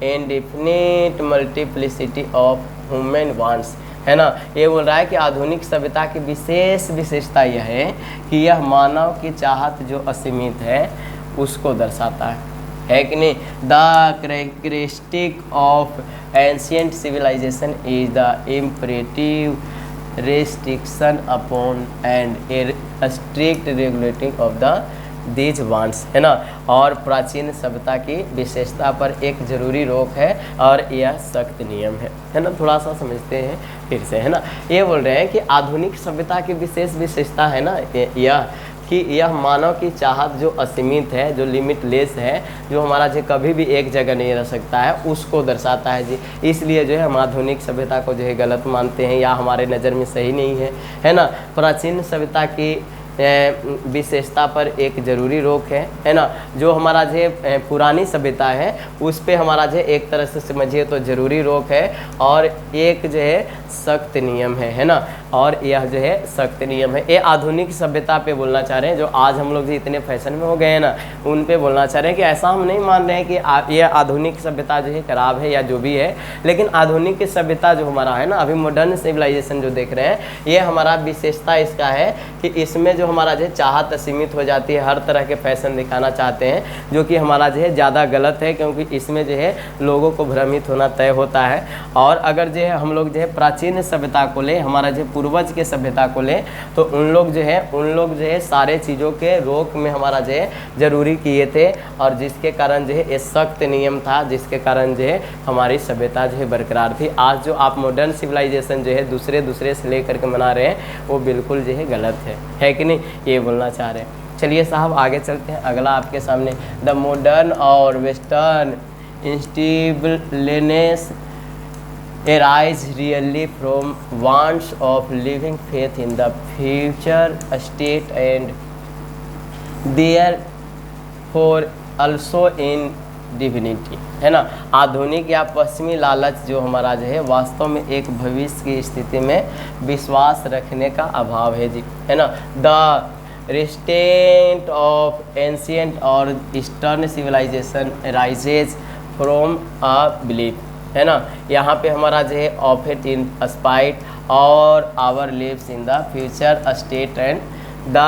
indefinite multiplicity of human wants, है ना। ये बोल रहा है कि आधुनिक सभ्यता की विशेष विशेषता यह है कि यह मानव की चाहत जो असीमित है उसको दर्शाता है कि नहीं। The characteristic of ancient civilization is the imperative restriction upon and a strict regulating of the these wants, है ना। और प्राचीन सभ्यता की विशेषता पर एक जरूरी रोक है और यह सख्त नियम है ना। थोड़ा सा समझते हैं फिर से, है ना। ये बोल रहे हैं कि आधुनिक सभ्यता की विशेष विशेषता है ना यह कि यह मानव की चाहत जो असीमित है, जो लिमिटलेस है, जो हमारा जो कभी भी एक जगह नहीं रह सकता है, उसको दर्शाता है जी। इसलिए जो है हम आधुनिक सभ्यता को जो है गलत मानते हैं या हमारे नज़र में सही नहीं है ना। प्राचीन सभ्यता की विशेषता पर एक ज़रूरी रोक है ना। जो हमारा जो पुरानी सभ्यता है उस पे हमारा जो एक तरह से समझिए तो ज़रूरी रोक है और एक जो है सख्त नियम है ना। और यह जो है सख्त नियम है। ये आधुनिक सभ्यता पे बोलना चाह रहे हैं, जो आज हम लोग जो इतने फैशन में हो गए हैं ना, उन पे बोलना चाह रहे हैं कि ऐसा हम नहीं मान रहे हैं कि ये आधुनिक सभ्यता जो है खराब है या जो भी है, लेकिन आधुनिक सभ्यता जो हमारा है ना, अभी मॉडर्न सिविलाइजेशन जो देख रहे हैं, ये हमारा विशेषता इसका है कि इसमें जो हमारा जो चाहत असीमित हो जाती है, हर तरह के फैशन दिखाना चाहते हैं, जो कि हमारा जो है ज़्यादा गलत है, क्योंकि इसमें जो है लोगों को भ्रमित होना तय होता है। और अगर जो है हम लोग जो है प्राचीन सभ्यता को ले, हमारा जो पूर्वज के सभ्यता को ले, तो उन लोग जो है सारे चीज़ों के रोक में हमारा जो है जरूरी किए थे, और जिसके कारण जो है ये सख्त नियम था, जिसके कारण जो है हमारी सभ्यता जो है बरकरार थी। आज जो आप मॉडर्न सिविलाइजेशन जो है दूसरे से लेकर के मना रहे हैं, वो बिल्कुल जो है गलत है कि नहीं, ये बोलना चाह रहे हैं। चलिए साहब आगे चलते हैं। अगला आपके सामने, द मॉडर्न और western इंस्टेबलनेस arise really from wants of living faith in the future state and therefore also in divinity, है ना। आधुनिक या पश्चिमी लालच जो हमारा जो है वास्तव में एक भविष्य की स्थिति में विश्वास रखने का अभाव है जी, है ना। The restraint of ancient or eastern civilization arises from a belief, है ना। यहाँ पे हमारा जो है ऑफ इट इन स्पाइट और our lives in the future state and the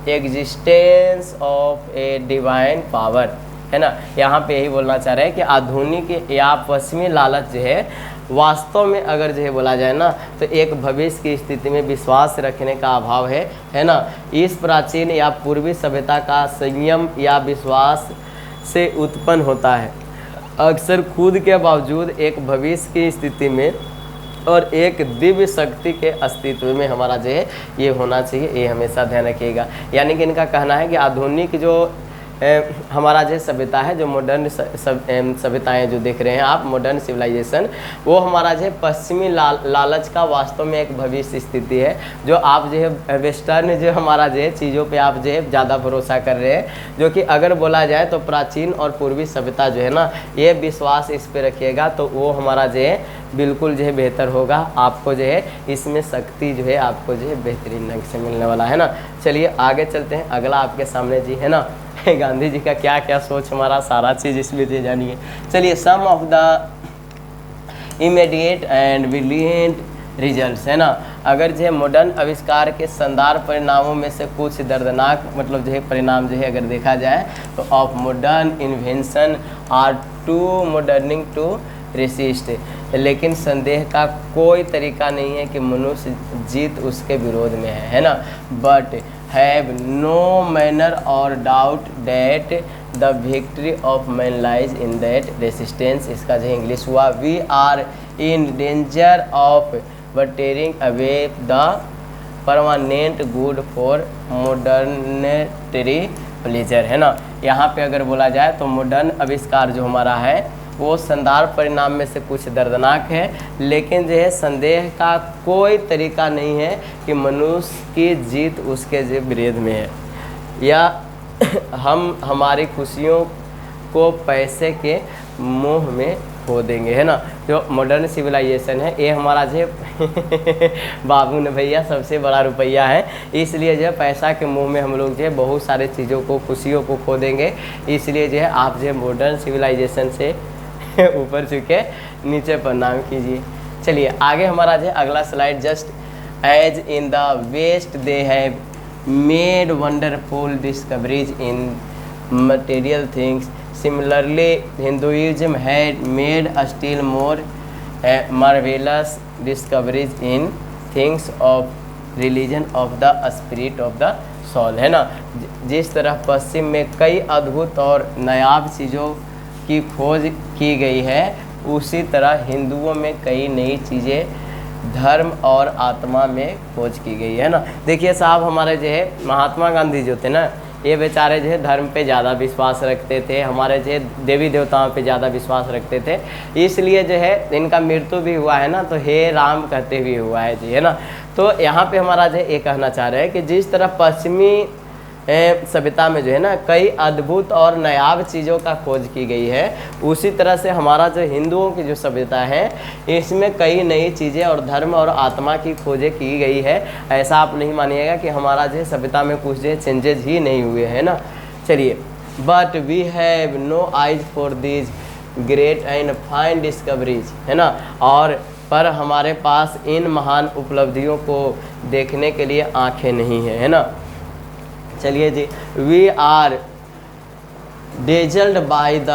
existence of a divine power, है ना। यहाँ पे यही बोलना चाह रहे हैं कि आधुनिक या पश्चिमी लालच जो है वास्तव में अगर जो है बोला जाए ना, तो एक भविष्य की स्थिति में विश्वास रखने का अभाव है ना। इस प्राचीन या पूर्वी सभ्यता का संयम या विश्वास से उत्पन्न होता है, अक्सर खुद के बावजूद एक भविष्य की स्थिति में और एक दिव्य शक्ति के अस्तित्व में हमारा जो है ये होना चाहिए, ये हमेशा ध्यान रखिएगा। यानी कि इनका कहना है कि आधुनिक जो हमारा जो सभ्यता है, जो मॉडर्न सभ्यताएं जो देख रहे हैं आप, मॉडर्न सिविलाइजेशन, वो हमारा जो है पश्चिमी लालच का वास्तव में एक भविष्य स्थिति है। जो आप जो है वेस्टर्न जो हमारा जो है चीज़ों पे आप जो है ज़्यादा भरोसा कर रहे हैं, जो कि अगर बोला जाए तो प्राचीन और पूर्वी सभ्यता जो है ना, ये विश्वास इस पे रखिएगा तो वो हमारा जो है बिल्कुल जो है बेहतर होगा। आपको जो है इसमें शक्ति जो है आपको जो है बेहतरीन ढंग से मिलने वाला है ना। चलिए आगे चलते हैं। अगला आपके सामने जी, है ना, गांधी जी का क्या क्या सोच, हमारा सारा चीज़ इसमें दे जानिए। चलिए, some of the immediate and brilliant results, है ना। अगर जो है मॉडर्न आविष्कार के शानदार परिणामों में से कुछ दर्दनाक मतलब जो है परिणाम जो है अगर देखा जाए तो of modern invention are to moderning to resist, लेकिन संदेह का कोई तरीका नहीं है कि मनुष्य जीत उसके विरोध में है ना। बट हैव नो मैनर और doubt that the victory of man lies in that resistance. इसका जो इंग्लिश हुआ, we are in danger of bartering away the permanent good for modernity pleasure, है ना। यहाँ पे अगर बोला जाए तो मॉडर्न आविष्कार जो हमारा है वो शानदार परिणाम में से कुछ दर्दनाक है, लेकिन जो है संदेह का कोई तरीका नहीं है कि मनुष्य की जीत उसके जो विरोध में है, या हम हमारी खुशियों को पैसे के मोह में खो देंगे, है ना। जो मॉडर्न सिविलाइजेशन है ये हमारा जो बाबू ने भैया सबसे बड़ा रुपया है, इसलिए जो है पैसा के मुंह में हम लोग जो है बहुत सारे चीज़ों को, खुशियों को खो देंगे। इसलिए जो है आप जो है मॉडर्न सिविलाइजेशन से ऊपर चुके नीचे प्रणाम कीजिए। चलिए आगे हमारा जो है अगला slide, just as in the West they have made wonderful discoveries in material things, similarly Hinduism had made a still more marvelous discoveries in things of religion of the spirit of the soul, है ना। जिस तरह पश्चिम में कई अद्भुत और नायाब चीज़ों की खोज की गई है, उसी तरह हिंदुओं में कई नई चीज़ें धर्म और आत्मा में खोज की गई है ना। देखिए साहब, हमारे जो है महात्मा गांधी जो थे ना, ये बेचारे जो है धर्म पे ज़्यादा विश्वास रखते थे, हमारे जो है देवी देवताओं पे ज़्यादा विश्वास रखते थे, इसलिए जो है इनका मृत्यु भी हुआ है ना, तो हे राम कहते हुए हुआ है जी, है ना। तो यहाँ पे हमारा जो है ये कहना चाह रहे हैं कि जिस तरह पश्चिमी सभ्यता में जो है ना कई अद्भुत और नायाब चीज़ों का खोज की गई है, उसी तरह से हमारा जो हिंदुओं की जो सभ्यता है इसमें कई नई चीज़ें और धर्म और आत्मा की खोजें की गई है। ऐसा आप नहीं मानिएगा कि हमारा जो सभ्यता में कुछ जो चेंजेस ही नहीं हुए हैं ना। चलिए, but we have no eyes for this great and fine discoveries, है ना। और पर हमारे पास इन महान उपलब्धियों को देखने के लिए आँखें नहीं हैं, है ना। चलिए जी, we are dazzled by the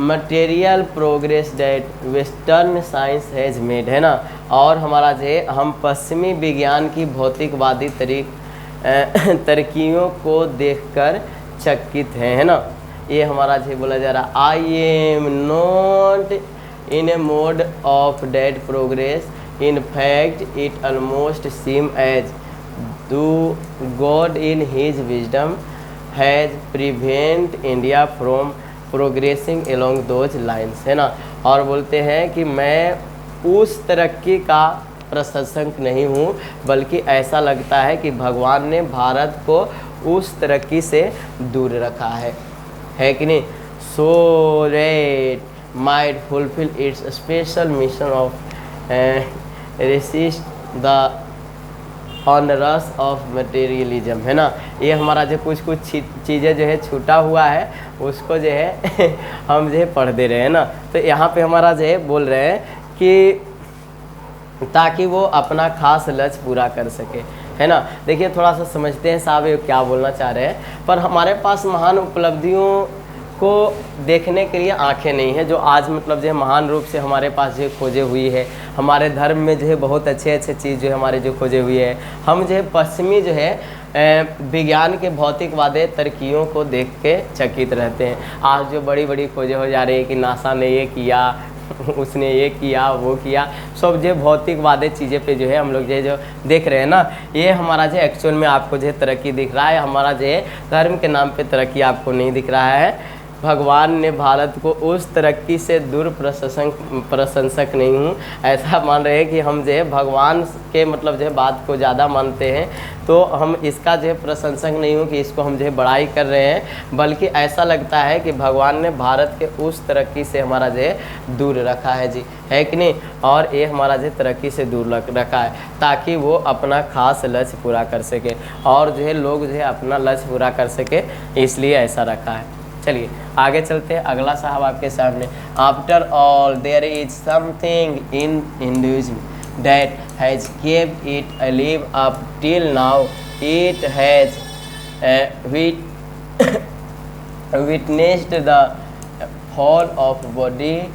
material progress that western science has made, है ना। और हमारा जो है हम पश्चिमी विज्ञान की भौतिकवादी तरक्कियों को देखकर चकित हैं, है ना। ये हमारा जो बोला जा रहा, I am not in a mode of that progress, in fact it almost seem as do God in his wisdom has prevent India from progressing along those lines, है ना। और बोलते हैं कि मैं उस तरक्की का प्रशंसक नहीं हूँ, बल्कि ऐसा लगता है कि भगवान ने भारत को उस तरक्की से दूर रखा है कि नहीं। So that might fulfil its special mission of resist the onrush of materialism, है ना। ये हमारा जो कुछ चीज़ें जो है छूटा हुआ है उसको जो है हम जो है पढ़ दे रहे हैं ना। तो यहाँ पे हमारा जो है बोल रहे हैं कि ताकि वो अपना खास लक्ष्य पूरा कर सके, है ना। देखिए थोड़ा सा समझते हैं साहब ये क्या बोलना चाह रहे हैं। पर हमारे पास महान उपलब्धियों को देखने के लिए आंखें नहीं है, जो आज मतलब जो है महान रूप से हमारे पास जो खोजे हुई है। हमारे धर्म में जो है बहुत अच्छे चीज़ जो है हमारे जो खोजे हुई है। हम जो है पश्चिमी जो है विज्ञान के भौतिकवादी तरक्कियों को देख के चकित रहते हैं। आज जो बड़ी बड़ी खोजें हो जा रही है कि नासा ने ये किया, उसने ये किया, वो किया, सब जो भौतिकवादी चीज़ें पे जो है हम लोग जो देख रहे हैं ना, ये हमारा जो एक्चुअल में आपको जो है तरक्की दिख रहा है। हमारा जो है धर्म के नाम पे तरक्की आपको नहीं दिख रहा है। भगवान ने भारत को उस तरक्की से दूर प्रशंसक नहीं हूँ, ऐसा मान रहे हैं कि हम जो है भगवान के मतलब जो है बात को ज़्यादा मानते हैं, तो हम इसका जो है प्रशंसक नहीं हूँ कि इसको हम जो है बड़ाई कर रहे हैं, बल्कि ऐसा लगता है कि भगवान ने भारत के उस तरक्की से हमारा जो है दूर रखा है जी, है कि नहीं। और ये हमारा जो तरक्की से दूर रखा है ताकि वो अपना खास लक्ष्य पूरा कर सके, और जो है लोग जो है अपना लक्ष्य पूरा कर सके, इसलिए ऐसा रखा है। चलिए आगे चलते हैं। अगला साहब आपके सामने, after all there is something in Hinduism that has kept it alive up till now, it has witnessed the fall of Babylonian,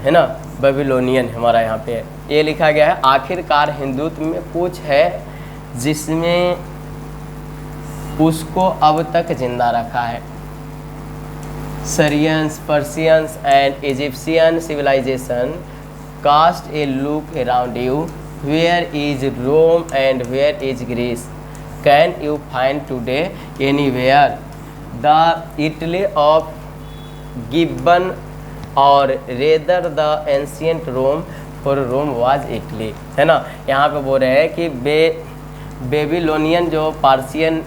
है ना, बेबीलोनियन हमारा यहाँ पे है। ये लिखा गया है, आखिरकार हिंदुत्व में कुछ है जिसमें उसको अब तक जिंदा रखा है। Syrians, Persians and Egyptian civilization cast a look around you. Where is Rome and where is Greece? Can you find today anywhere the Italy of Gibbon और rather the ancient Rome for Rome was Italy, है ना। यहाँ पे बोल रहे हैं कि Babylonian जो पार्सियन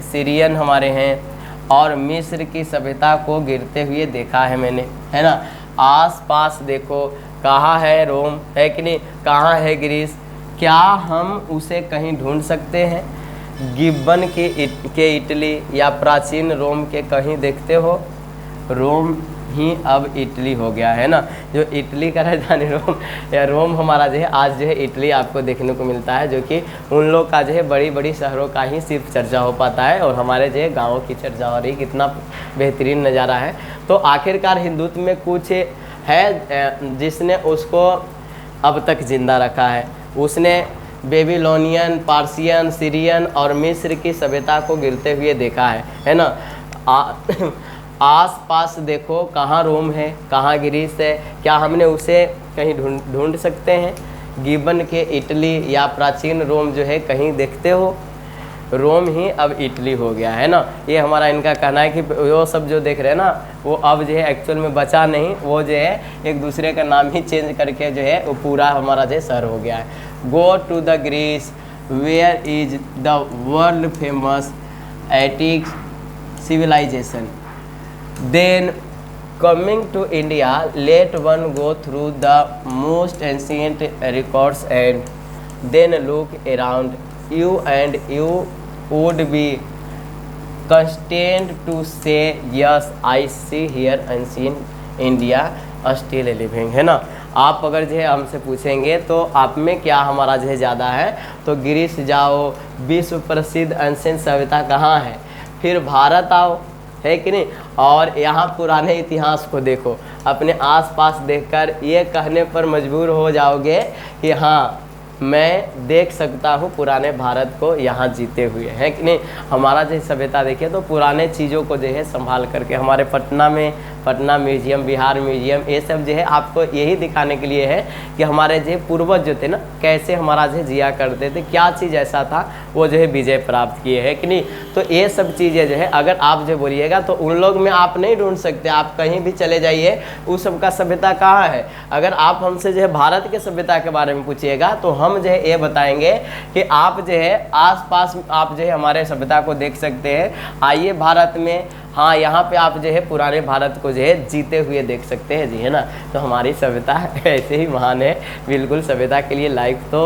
सीरियन हमारे हैं और मिस्र की सभ्यता को गिरते हुए देखा है मैंने, है ना। आस पास देखो, कहाँ है रोम, है कि नहीं, कहाँ है ग्रीस, क्या हम उसे कहीं ढूंढ सकते हैं। गिब्बन के इटली या प्राचीन रोम के कहीं देखते हो, रोम ही अब इटली हो गया, है ना। जो इटली का राजधानी रोम या रोम हमारा जो है आज जो है इटली आपको देखने को मिलता है, जो कि उन लोग का जो है बड़ी बड़ी शहरों का ही सिर्फ चर्चा हो पाता है और हमारे जो है गाँवों की चर्चा हो रही, कितना बेहतरीन नज़ारा है। तो आखिरकार हिंदुत्व में कुछ है जिसने उसको अब तक ज़िंदा रखा है। उसने बेबीलोनियन, पार्सियन, सीरियन और मिस्र की सभ्यता को गिरते हुए देखा है ना। आस पास देखो, कहाँ रोम है, कहाँ ग्रीस है, क्या हमने उसे कहीं ढूंढ सकते हैं। गिब्बन के इटली या प्राचीन रोम जो है कहीं देखते हो, रोम ही अब इटली हो गया, है ना। ये हमारा इनका कहना है कि वो सब जो देख रहे हैं ना, वो अब जो है एक्चुअल में बचा नहीं, वो जो है एक दूसरे का नाम ही चेंज करके जो है वो पूरा हमारा जो शहर हो गया है। Go to the Greece where is the world famous Attic civilization, then coming to India, let one go through the most ancient records and then look around you and you would be constrained to say yes, I see here ancient India still living, है ना। आप अगर जो है हमसे पूछेंगे तो आप में क्या हमारा जो है ज़्यादा है, तो ग्रीस जाओ, विश्व प्रसिद्ध एंशिएंट सभ्यता कहाँ है, फिर भारत आओ, है कि नहीं, और यहाँ पुराने इतिहास को देखो। अपने आसपास देखकर ये कहने पर मजबूर हो जाओगे कि हाँ, मैं देख सकता हूँ पुराने भारत को यहाँ जीते हुए, है कि नहीं। हमारा जो सभ्यता देखिए तो पुराने चीज़ों को जो है संभाल करके, हमारे पटना म्यूजियम, बिहार म्यूजियम, ये सब जो है आपको यही दिखाने के लिए है कि हमारे जो पूर्वज जो थे ना, कैसे हमारा जो जिया करते थे, क्या चीज़ ऐसा था वो जो है विजय प्राप्त किए, है कि नहीं। तो ये सब चीज़ें जो है अगर आप जो बोलिएगा तो उन लोग में आप नहीं ढूंढ सकते। आप कहीं भी चले जाइए, उस सब का सभ्यता कहाँ है। अगर आप हमसे जो है भारत के सभ्यता के बारे में पूछिएगा तो हम जो है ये बताएंगे कि आप जो है आसपास आप जो है हमारे सभ्यता को देख सकते हैं। आइए भारत में, हाँ, यहाँ पे आप जो है पुराने भारत को जो है जीते हुए देख सकते हैं जी, है ना। तो हमारी सभ्यता ऐसे ही महान है, बिल्कुल सभ्यता के लिए लाइक तो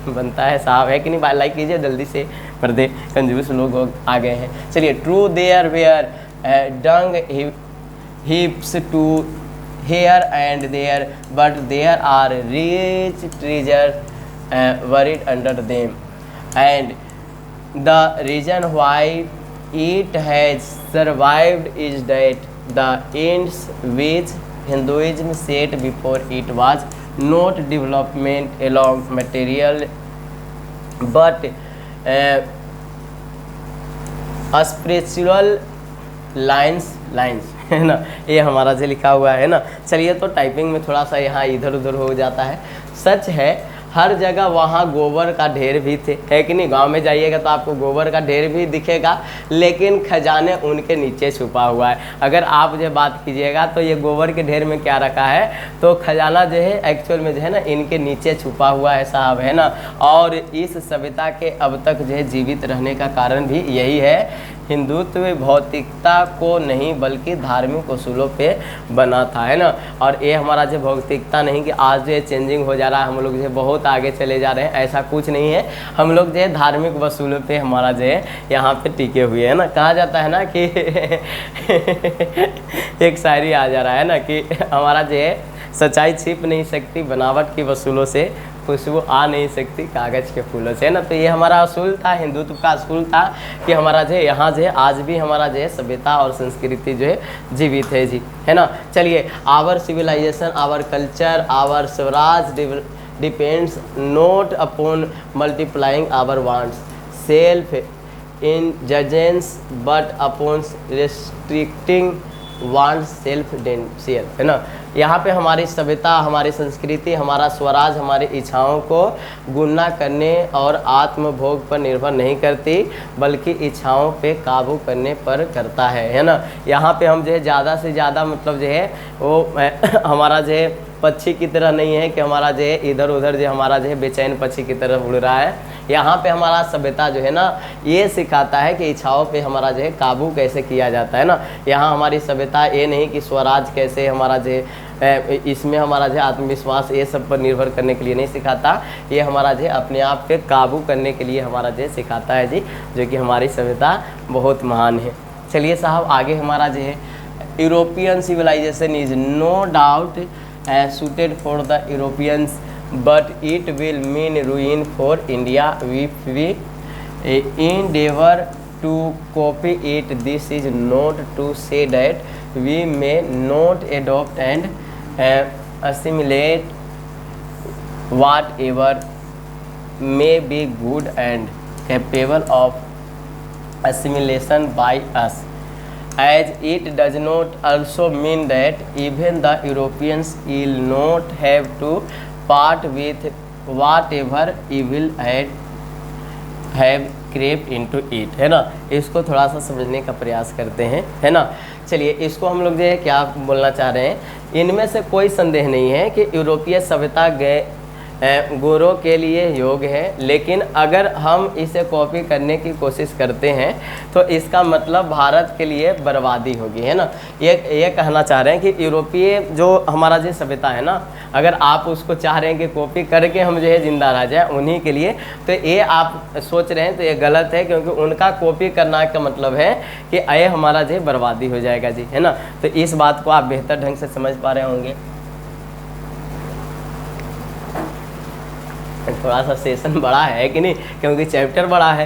बनता है साहब, है कि नहीं। भाई लाइक कीजिए जल्दी से, पर्दे कंजूस लोग आ गए हैं। चलिए, true there were dung heaps to here and there but there are rich treasure buried under them, and the reason why it has survived is that the ends which Hinduism set before it was not development along material but spiritual lines, है ना। ये हमारा जो लिखा हुआ है ना। चलिए, तो टाइपिंग में थोड़ा सा यहाँ इधर उधर हो जाता है। सच है, हर जगह वहाँ गोबर का ढेर भी थे, है कि नहीं। गांव में जाइएगा तो आपको गोबर का ढेर भी दिखेगा, लेकिन खजाने उनके नीचे छुपा हुआ है। अगर आप जो बात कीजिएगा तो ये गोबर के ढेर में क्या रखा है, तो खजाना जो है एक्चुअल में जो है ना इनके नीचे छुपा हुआ है साहब, है ना। और इस सभ्यता के अब तक जो है जीवित रहने का कारण भी यही है। हिंदुत्व भौतिकता को नहीं बल्कि धार्मिक उसूलों पे बना था, है ना। और ये हमारा जो भौतिकता नहीं कि आज जो है चेंजिंग हो जा रहा है, हम लोग जो है बहुत आगे चले जा रहे हैं, ऐसा कुछ नहीं है। हम लोग जो है धार्मिक उसूलों पे हमारा जो है यहाँ पे टिके हुए हैं ना। कहा जाता है ना कि एक शायरी आ जा रहा है ना कि हमारा जो है सच्चाई छिप नहीं सकती बनावट की वसूलों से, खुशबू आ नहीं सकती कागज़ के फूलों से, है ना। तो ये हमारा असूल था, हिंदुत्व का असूल था कि हमारा जो है यहाँ जो है आज भी हमारा जो है सभ्यता और संस्कृति जो है जीवित है जी, है ना। चलिए, our civilisation, our culture, our swaraj depends not upon multiplying our wants self indulgence but upon restricting want self denial, है ना। यहाँ पे हमारी सभ्यता, हमारी संस्कृति, हमारा स्वराज हमारी इच्छाओं को गुना करने और आत्मभोग पर निर्भर नहीं करती, बल्कि इच्छाओं पे काबू करने पर करता है ना। यहाँ पे हम जो है ज़्यादा से ज़्यादा मतलब जो है वो हमारा जो है पक्षी की तरह नहीं है कि हमारा जो है इधर उधर जो हमारा जो है बेचैन पक्षी की तरह उड़ रहा है। यहाँ पे हमारा सभ्यता जो है ना ये सिखाता है कि इच्छाओं पे हमारा जो है काबू कैसे किया जाता है ना। यहाँ हमारी सभ्यता ये नहीं कि स्वराज कैसे हमारा जो है इसमें हमारा जो आत्मविश्वास ये सब पर निर्भर करने के लिए नहीं सिखाता, ये हमारा जो अपने आप पे काबू करने के लिए हमारा जो सिखाता है जी, जो कि हमारी सभ्यता बहुत महान है। चलिए साहब आगे हमारा जो है European civilization is no doubt suited for the Europeans, but it will mean ruin for India if we endeavor to copy it. This is not to say that we may not adopt and assimilate whatever may be good and capable of assimilation by us, as it does not also mean that even the Europeans will not have to part with whatever evil have crept into it, है ना। इसको थोड़ा सा समझने का प्रयास करते हैं, है ना। चलिए इसको हम लोग जो है क्या बोलना चाह रहे हैं, इनमें से कोई संदेह नहीं है कि यूरोपीय सभ्यता गोरों के लिए योग्य है, लेकिन अगर हम इसे कॉपी करने की कोशिश करते हैं तो इसका मतलब भारत के लिए बर्बादी होगी, है ना। ये कहना चाह रहे हैं कि यूरोपीय जो हमारा जो सभ्यता है ना, अगर आप उसको चाह रहे हैं कि कॉपी करके हम जो है जिंदा रह जाए उन्हीं के लिए, तो ये आप सोच रहे हैं तो ये गलत है, क्योंकि उनका कॉपी करना का मतलब है कि ये हमारा जो बर्बादी हो जाएगा जी, है ना। तो इस बात को आप बेहतर ढंग से समझ पा रहे होंगे। थोड़ा सा सेशन बड़ा है कि नहीं, क्योंकि चैप्टर बड़ा है,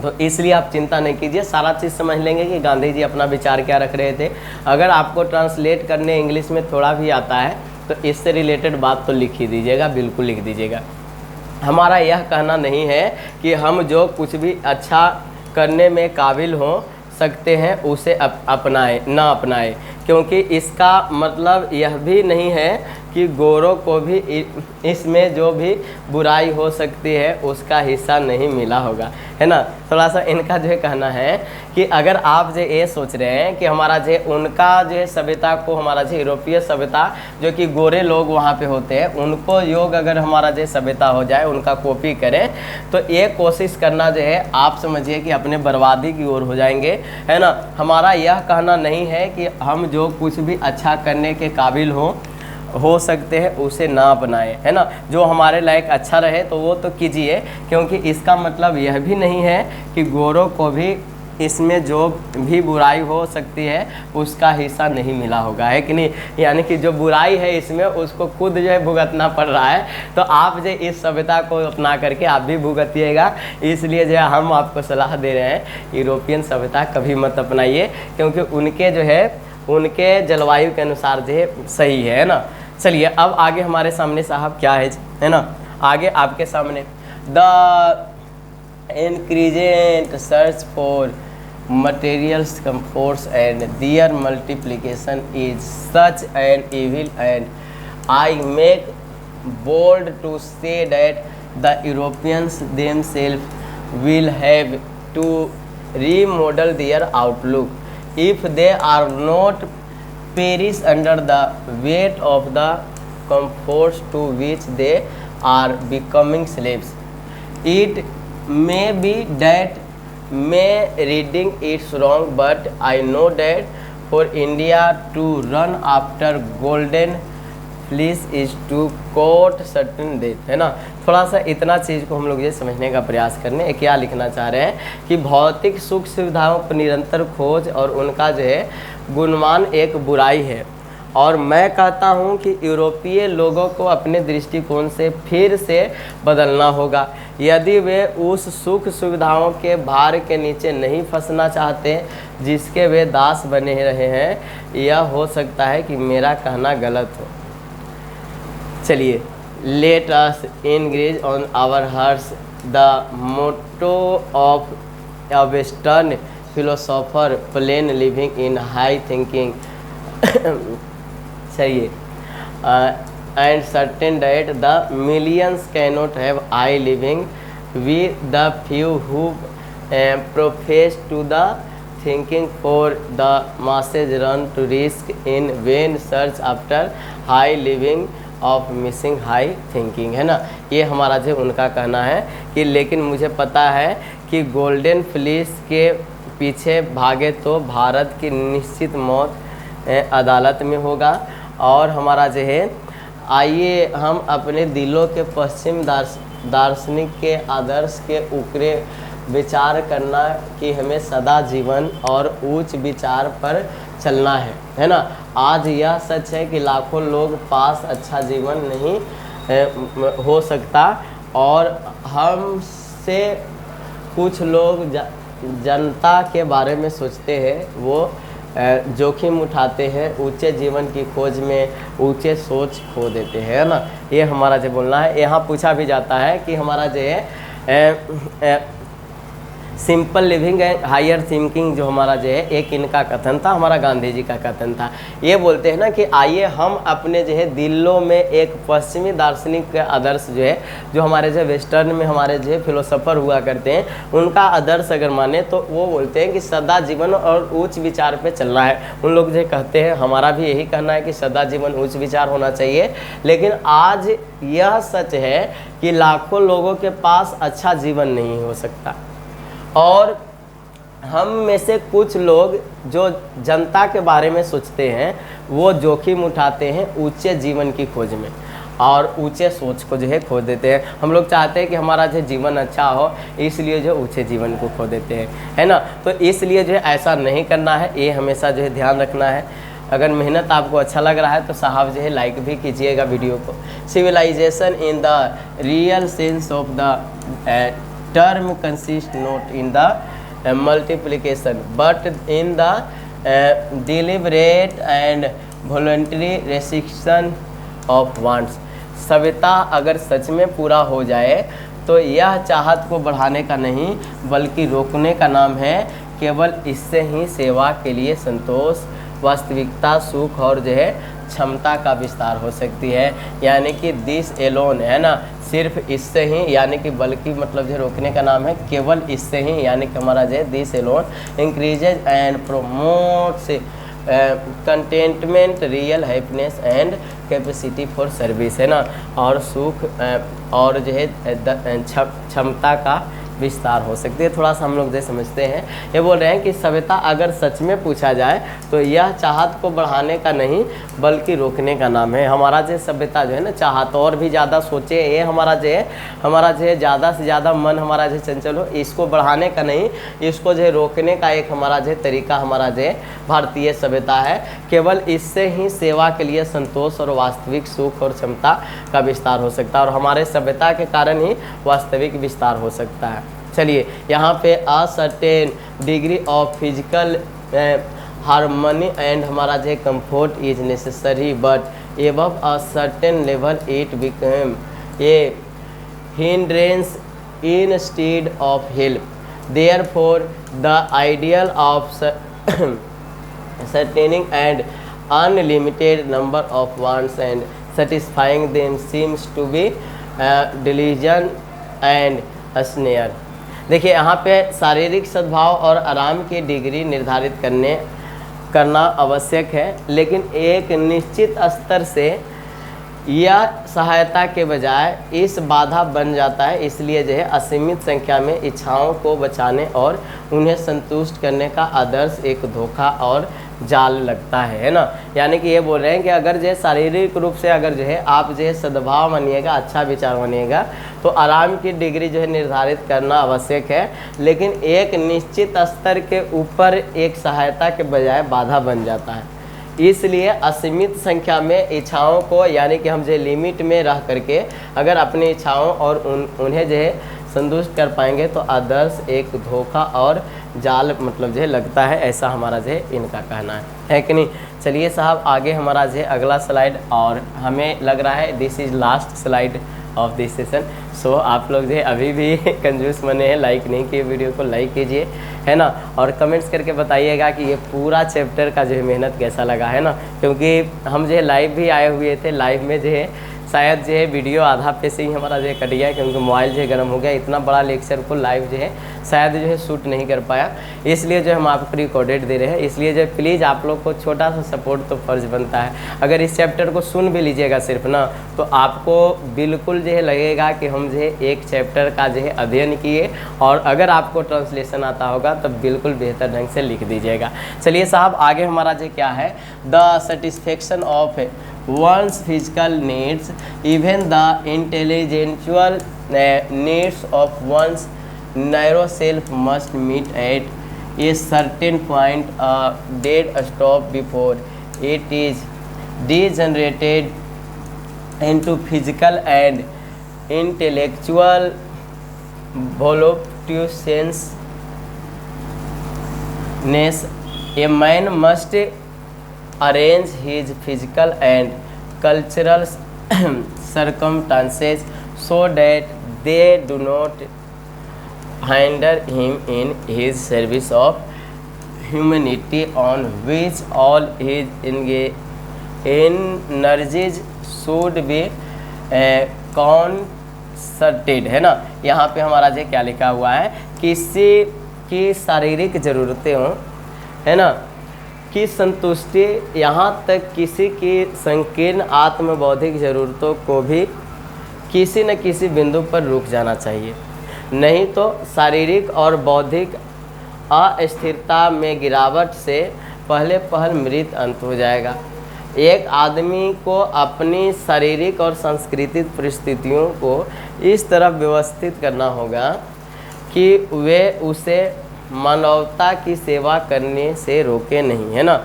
तो इसलिए आप चिंता नहीं कीजिए, सारा चीज़ समझ लेंगे कि गांधी जी अपना विचार क्या रख रहे थे। अगर आपको ट्रांसलेट करने इंग्लिश में थोड़ा भी आता है तो इससे रिलेटेड बात तो लिख ही दीजिएगा, बिल्कुल लिख दीजिएगा। हमारा यह कहना नहीं है कि हम जो कुछ भी अच्छा करने में काबिल हो सकते हैं उसे अपनाएं ना अपनाएं, क्योंकि इसका मतलब यह भी नहीं है कि गोरों को भी इसमें जो भी बुराई हो सकती है उसका हिस्सा नहीं मिला होगा, है ना। थोड़ा सा इनका जो है कहना है कि अगर आप जो ये सोच रहे हैं कि हमारा जो उनका जो सभ्यता को, हमारा जो यूरोपीय सभ्यता जो कि गोरे लोग वहाँ पे होते हैं उनको योग अगर हमारा जो सभ्यता हो जाए, उनका कॉपी करें, तो ये कोशिश करना जो है आप समझिए कि अपने बर्बादी की ओर हो जाएंगे, है ना। हमारा यह कहना नहीं है कि हम जो कुछ भी अच्छा करने के काबिल हो सकते हैं उसे ना अपनाएं, है ना। जो हमारे लायक अच्छा रहे तो वो तो कीजिए, क्योंकि इसका मतलब यह भी नहीं है कि गोरों को भी इसमें जो भी बुराई हो सकती है उसका हिस्सा नहीं मिला होगा, है कि नहीं। यानी कि जो बुराई है इसमें उसको खुद जो है भुगतना पड़ रहा है, तो आप जो इस सभ्यता को अपना करके आप भी भुगतिएगा। इसलिए जो है हम आपको सलाह दे रहे हैं यूरोपियन सभ्यता कभी मत अपनाइए, क्योंकि उनके जो है उनके जलवायु के अनुसार जो है सही है ना। चलिए अब आगे हमारे सामने साहब क्या है ना। आगे आपके सामने the increasing search for materials comforts and their multiplication is such an evil, and I make bold to say that the Europeans themselves will have to remodel their outlook if they are not perish under the weight of the comforts to which they are becoming slaves. It may be that my reading is wrong, but I know that for India to run after golden fleece is to court certain death, है ना। थोड़ा सा इतना चीज़ को हम लोग ये समझने का प्रयास करने क्या लिखना चाह रहे हैं कि भौतिक सुख सुविधाओं पर निरंतर खोज और उनका जो है गुणमान एक बुराई है, और मैं कहता हूँ कि यूरोपीय लोगों को अपने दृष्टिकोण से फिर से बदलना होगा। यदि वे उस सुख सुविधाओं के भार के नीचे नहीं फंसना चाहते जिसके वे दास बने रहे हैं, यह हो सकता है कि मेरा कहना गलत हो। चलिए, let us engage on our hearts the motto of a western philosopher, plain living in high thinking चाहिए। And certain that the millions cannot have high living we the few who profess to the thinking for the masses run to risk in vain search after high living of missing high thinking, है ना। ये हमारा जो उनका कहना है कि लेकिन मुझे पता है कि गोल्डन फ्लीस के पीछे भागे तो भारत की निश्चित मौत अदालत में होगा। और हमारा जो है आइए हम अपने दिलों के पश्चिम दार्शनिक के आदर्श के ऊपरे विचार करना कि हमें सदा जीवन और उच्च विचार पर चलना है ना। आज यह सच है कि लाखों लोग पास अच्छा जीवन नहीं हो सकता और हमसे कुछ लोग जनता के बारे में सोचते हैं, वो जोखिम उठाते हैं, ऊंचे जीवन की खोज में ऊंचे सोच खो देते हैं, है ना। ये हमारा जो बोलना है। यहाँ पूछा भी जाता है कि हमारा जो है simple living and higher thinking जो हमारा जो है एक इनका कथन था, हमारा गांधी जी का कथन था। ये बोलते हैं ना कि आइए हम अपने जो है दिलों में एक पश्चिमी दार्शनिक का आदर्श जो है, जो हमारे जो वेस्टर्न में हमारे जो है फिलोसोफर हुआ करते हैं, उनका आदर्श अगर माने तो वो बोलते हैं कि सदा जीवन और उच्च विचार पे चलना है। उन लोग जो कहते हैं, हमारा भी यही कहना है कि सदा जीवन उच्च विचार होना चाहिए। लेकिन आज यह सच है कि लाखों लोगों के पास अच्छा जीवन नहीं हो सकता और हम में से कुछ लोग जो जनता के बारे में सोचते हैं वो जोखिम उठाते हैं ऊंचे जीवन की खोज में और ऊंचे सोच को जो है खो देते हैं। हम लोग चाहते हैं कि हमारा जो जीवन अच्छा हो, इसलिए जो ऊंचे जीवन को खो देते हैं, है ना। तो इसलिए जो है ऐसा नहीं करना है, ये हमेशा जो है ध्यान रखना है। अगर मेहनत आपको अच्छा लग रहा है तो साहब जो है लाइक भी कीजिएगा वीडियो को। Civilization in the real sense of the term consists not in the multiplication but in the deliberate and voluntary restriction of wants। सभ्यता अगर सच में पूरा हो जाए तो यह चाहत को बढ़ाने का नहीं बल्कि रोकने का नाम है। केवल इससे ही सेवा के लिए संतोष, वास्तविकता, सुख और जो है क्षमता का विस्तार हो सकती है। यानी कि दिस एलोन, है ना, सिर्फ इससे ही, यानी कि बल्कि मतलब जो रोकने का नाम है केवल इससे ही, यानी कि हमारा जो है this alone increases and promotes contentment, real happiness and capacity for service, है ना। और सुख और जो है क्षमता का विस्तार हो सकती है। थोड़ा सा हम लोग जो समझते हैं, ये बोल रहे हैं कि सभ्यता अगर सच में पूछा जाए तो यह चाहत को बढ़ाने का नहीं बल्कि रोकने का नाम है। हमारा जो सभ्यता जो है ना चाहत और भी ज़्यादा सोचे, ये हमारा जो है ज़्यादा से ज़्यादा मन हमारा जो चंचल हो, इसको बढ़ाने का नहीं, इसको जो है रोकने का एक हमारा जो तरीका हमारा जो भारतीय सभ्यता है। केवल इससे ही सेवा के लिए संतोष और वास्तविक सुख और क्षमता का विस्तार हो सकता है और हमारे सभ्यता के कारण ही वास्तविक विस्तार हो सकता है। चलिए यहाँ पे a certain degree of physical harmony and हमारा जो comfort is necessary but above a certain level it become a hindrance instead of help. Therefore the ideal of sustaining and unlimited number of wants and satisfying them seems to be delusion and snare। देखिए यहाँ पे शारीरिक सद्भाव और आराम की degree निर्धारित करना आवश्यक है, लेकिन एक निश्चित स्तर से यह सहायता के बजाय इस बाधा बन जाता है। इसलिए जो है असीमित संख्या में इच्छाओं को बचाने और उन्हें संतुष्ट करने का आदर्श एक धोखा और जाल लगता है ना। यानी कि ये बोल रहे हैं कि अगर जो है शारीरिक रूप से अगर जो है आप जो है सद्भाव मानिएगा, अच्छा विचार मानिएगा, तो आराम की डिग्री जो है निर्धारित करना आवश्यक है, लेकिन एक निश्चित स्तर के ऊपर एक सहायता के बजाय बाधा बन जाता है। इसलिए असीमित संख्या में इच्छाओं को, यानी कि हम जो लिमिट में रह करके अगर अपनी इच्छाओं और उन्हें जो है संतुष्ट कर पाएंगे तो आदर्श एक धोखा और जाल मतलब जो है लगता है, ऐसा हमारा जो है इनका कहना है कि नहीं। चलिए साहब आगे हमारा जो है अगला स्लाइड, और हमें लग रहा है this is last slide of this session. So आप लोग जो है अभी भी कंजूस बने हैं, लाइक नहीं किए वीडियो को, लाइक कीजिए, है ना। और कमेंट्स करके बताइएगा कि ये पूरा चैप्टर का जो है मेहनत कैसा लगा, है ना। क्योंकि हम जो है लाइव भी आए हुए थे, लाइव में जो है शायद जो है वीडियो आधा पे से ही हमारा जो है कट गया, क्योंकि मोबाइल जो है गर्म हो गया। इतना बड़ा लेक्चर को लाइव जो है शायद जो है शूट नहीं कर पाया, इसलिए जो हम आपको रिकॉर्डेड दे रहे हैं। इसलिए जो प्लीज़ आप लोग को छोटा सा सपोर्ट तो फ़र्ज़ बनता है। अगर इस चैप्टर को सुन भी लीजिएगा सिर्फ ना, तो आपको बिल्कुल जो है लगेगा कि हम जो है एक चैप्टर का जो है अध्ययन किए, और अगर आपको ट्रांसलेशन आता होगा तो बिल्कुल बेहतर ढंग से लिख दीजिएगा। चलिए साहब, आगे हमारा जो क्या है, the satisfaction of one's physical needs, even the intellectual needs of one's narrow self must meet at a certain point, a dead stop before it is degenerated into physical and intellectual voluptuousness. A man must arrange his physical and cultural circumstances so that they do not hinder him in his service of humanity, on which all his energies should be concentrated, है ना। यहाँ पे हमारा जो क्या लिखा हुआ है, किसी की शारीरिक ज़रूरतें हों, है ना, की संतुष्टि, यहाँ तक किसी की संकीर्ण आत्मबौद्धिक ज़रूरतों को भी किसी न किसी बिंदु पर रुक जाना चाहिए, नहीं तो शारीरिक और बौद्धिक अस्थिरता में गिरावट से पहले पहल मृत अंत हो जाएगा। एक आदमी को अपनी शारीरिक और सांस्कृतिक परिस्थितियों को इस तरह व्यवस्थित करना होगा कि वे उसे मानवता की सेवा करने से रोके नहीं, है ना,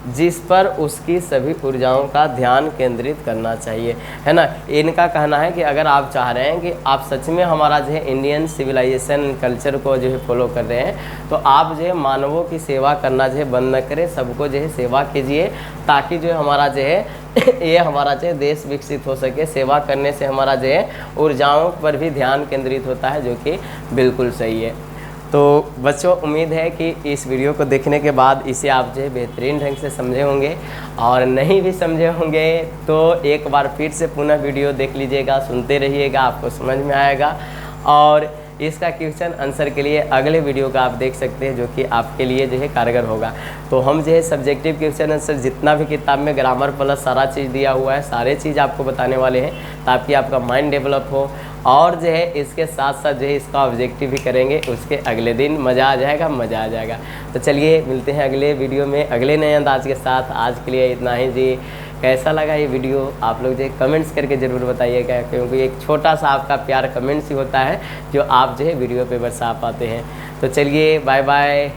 जिस पर उसकी सभी ऊर्जाओं का ध्यान केंद्रित करना चाहिए, है ना। इनका कहना है कि अगर आप चाह रहे हैं कि आप सच में हमारा जो है इंडियन सिविलाइजेशन कल्चर को जो है फॉलो कर रहे हैं, तो आप जो है मानवों की सेवा करना जो है बंद न करें, सबको जो है सेवा कीजिए, ताकि जो है हमारा जो है ये हमारा जो है देश विकसित हो सके। सेवा करने से हमारा जो है ऊर्जाओं पर भी ध्यान केंद्रित होता है, जो कि बिल्कुल सही है। तो बच्चों, उम्मीद है कि इस वीडियो को देखने के बाद इसे आप जो है बेहतरीन ढंग से समझे होंगे, और नहीं भी समझे होंगे तो एक बार फिर से पुनः वीडियो देख लीजिएगा, सुनते रहिएगा, आपको समझ में आएगा। और इसका क्वेश्चन आंसर के लिए अगले वीडियो का आप देख सकते हैं, जो कि आपके लिए जो है कारगर होगा। तो हम जो है सब्जेक्टिव क्वेश्चन आंसर जितना भी किताब में ग्रामर प्लस सारा चीज़ दिया हुआ है, सारे चीज़ आपको बताने वाले हैं, ताकि आपका माइंड डेवलप हो। और जो है इसके साथ साथ जो है इसका ऑब्जेक्टिव भी करेंगे, उसके अगले दिन मज़ा आ जाएगा, मज़ा आ जाएगा। तो चलिए मिलते हैं अगले वीडियो में अगले नए अंदाज के साथ। आज के लिए इतना ही जी। कैसा लगा ये वीडियो आप लोग जो है कमेंट्स करके ज़रूर बताइएगा, क्योंकि एक छोटा सा आपका प्यार कमेंट्स ही होता है जो आप जो है वीडियो पे बरसा पाते हैं। तो चलिए बाय बाय।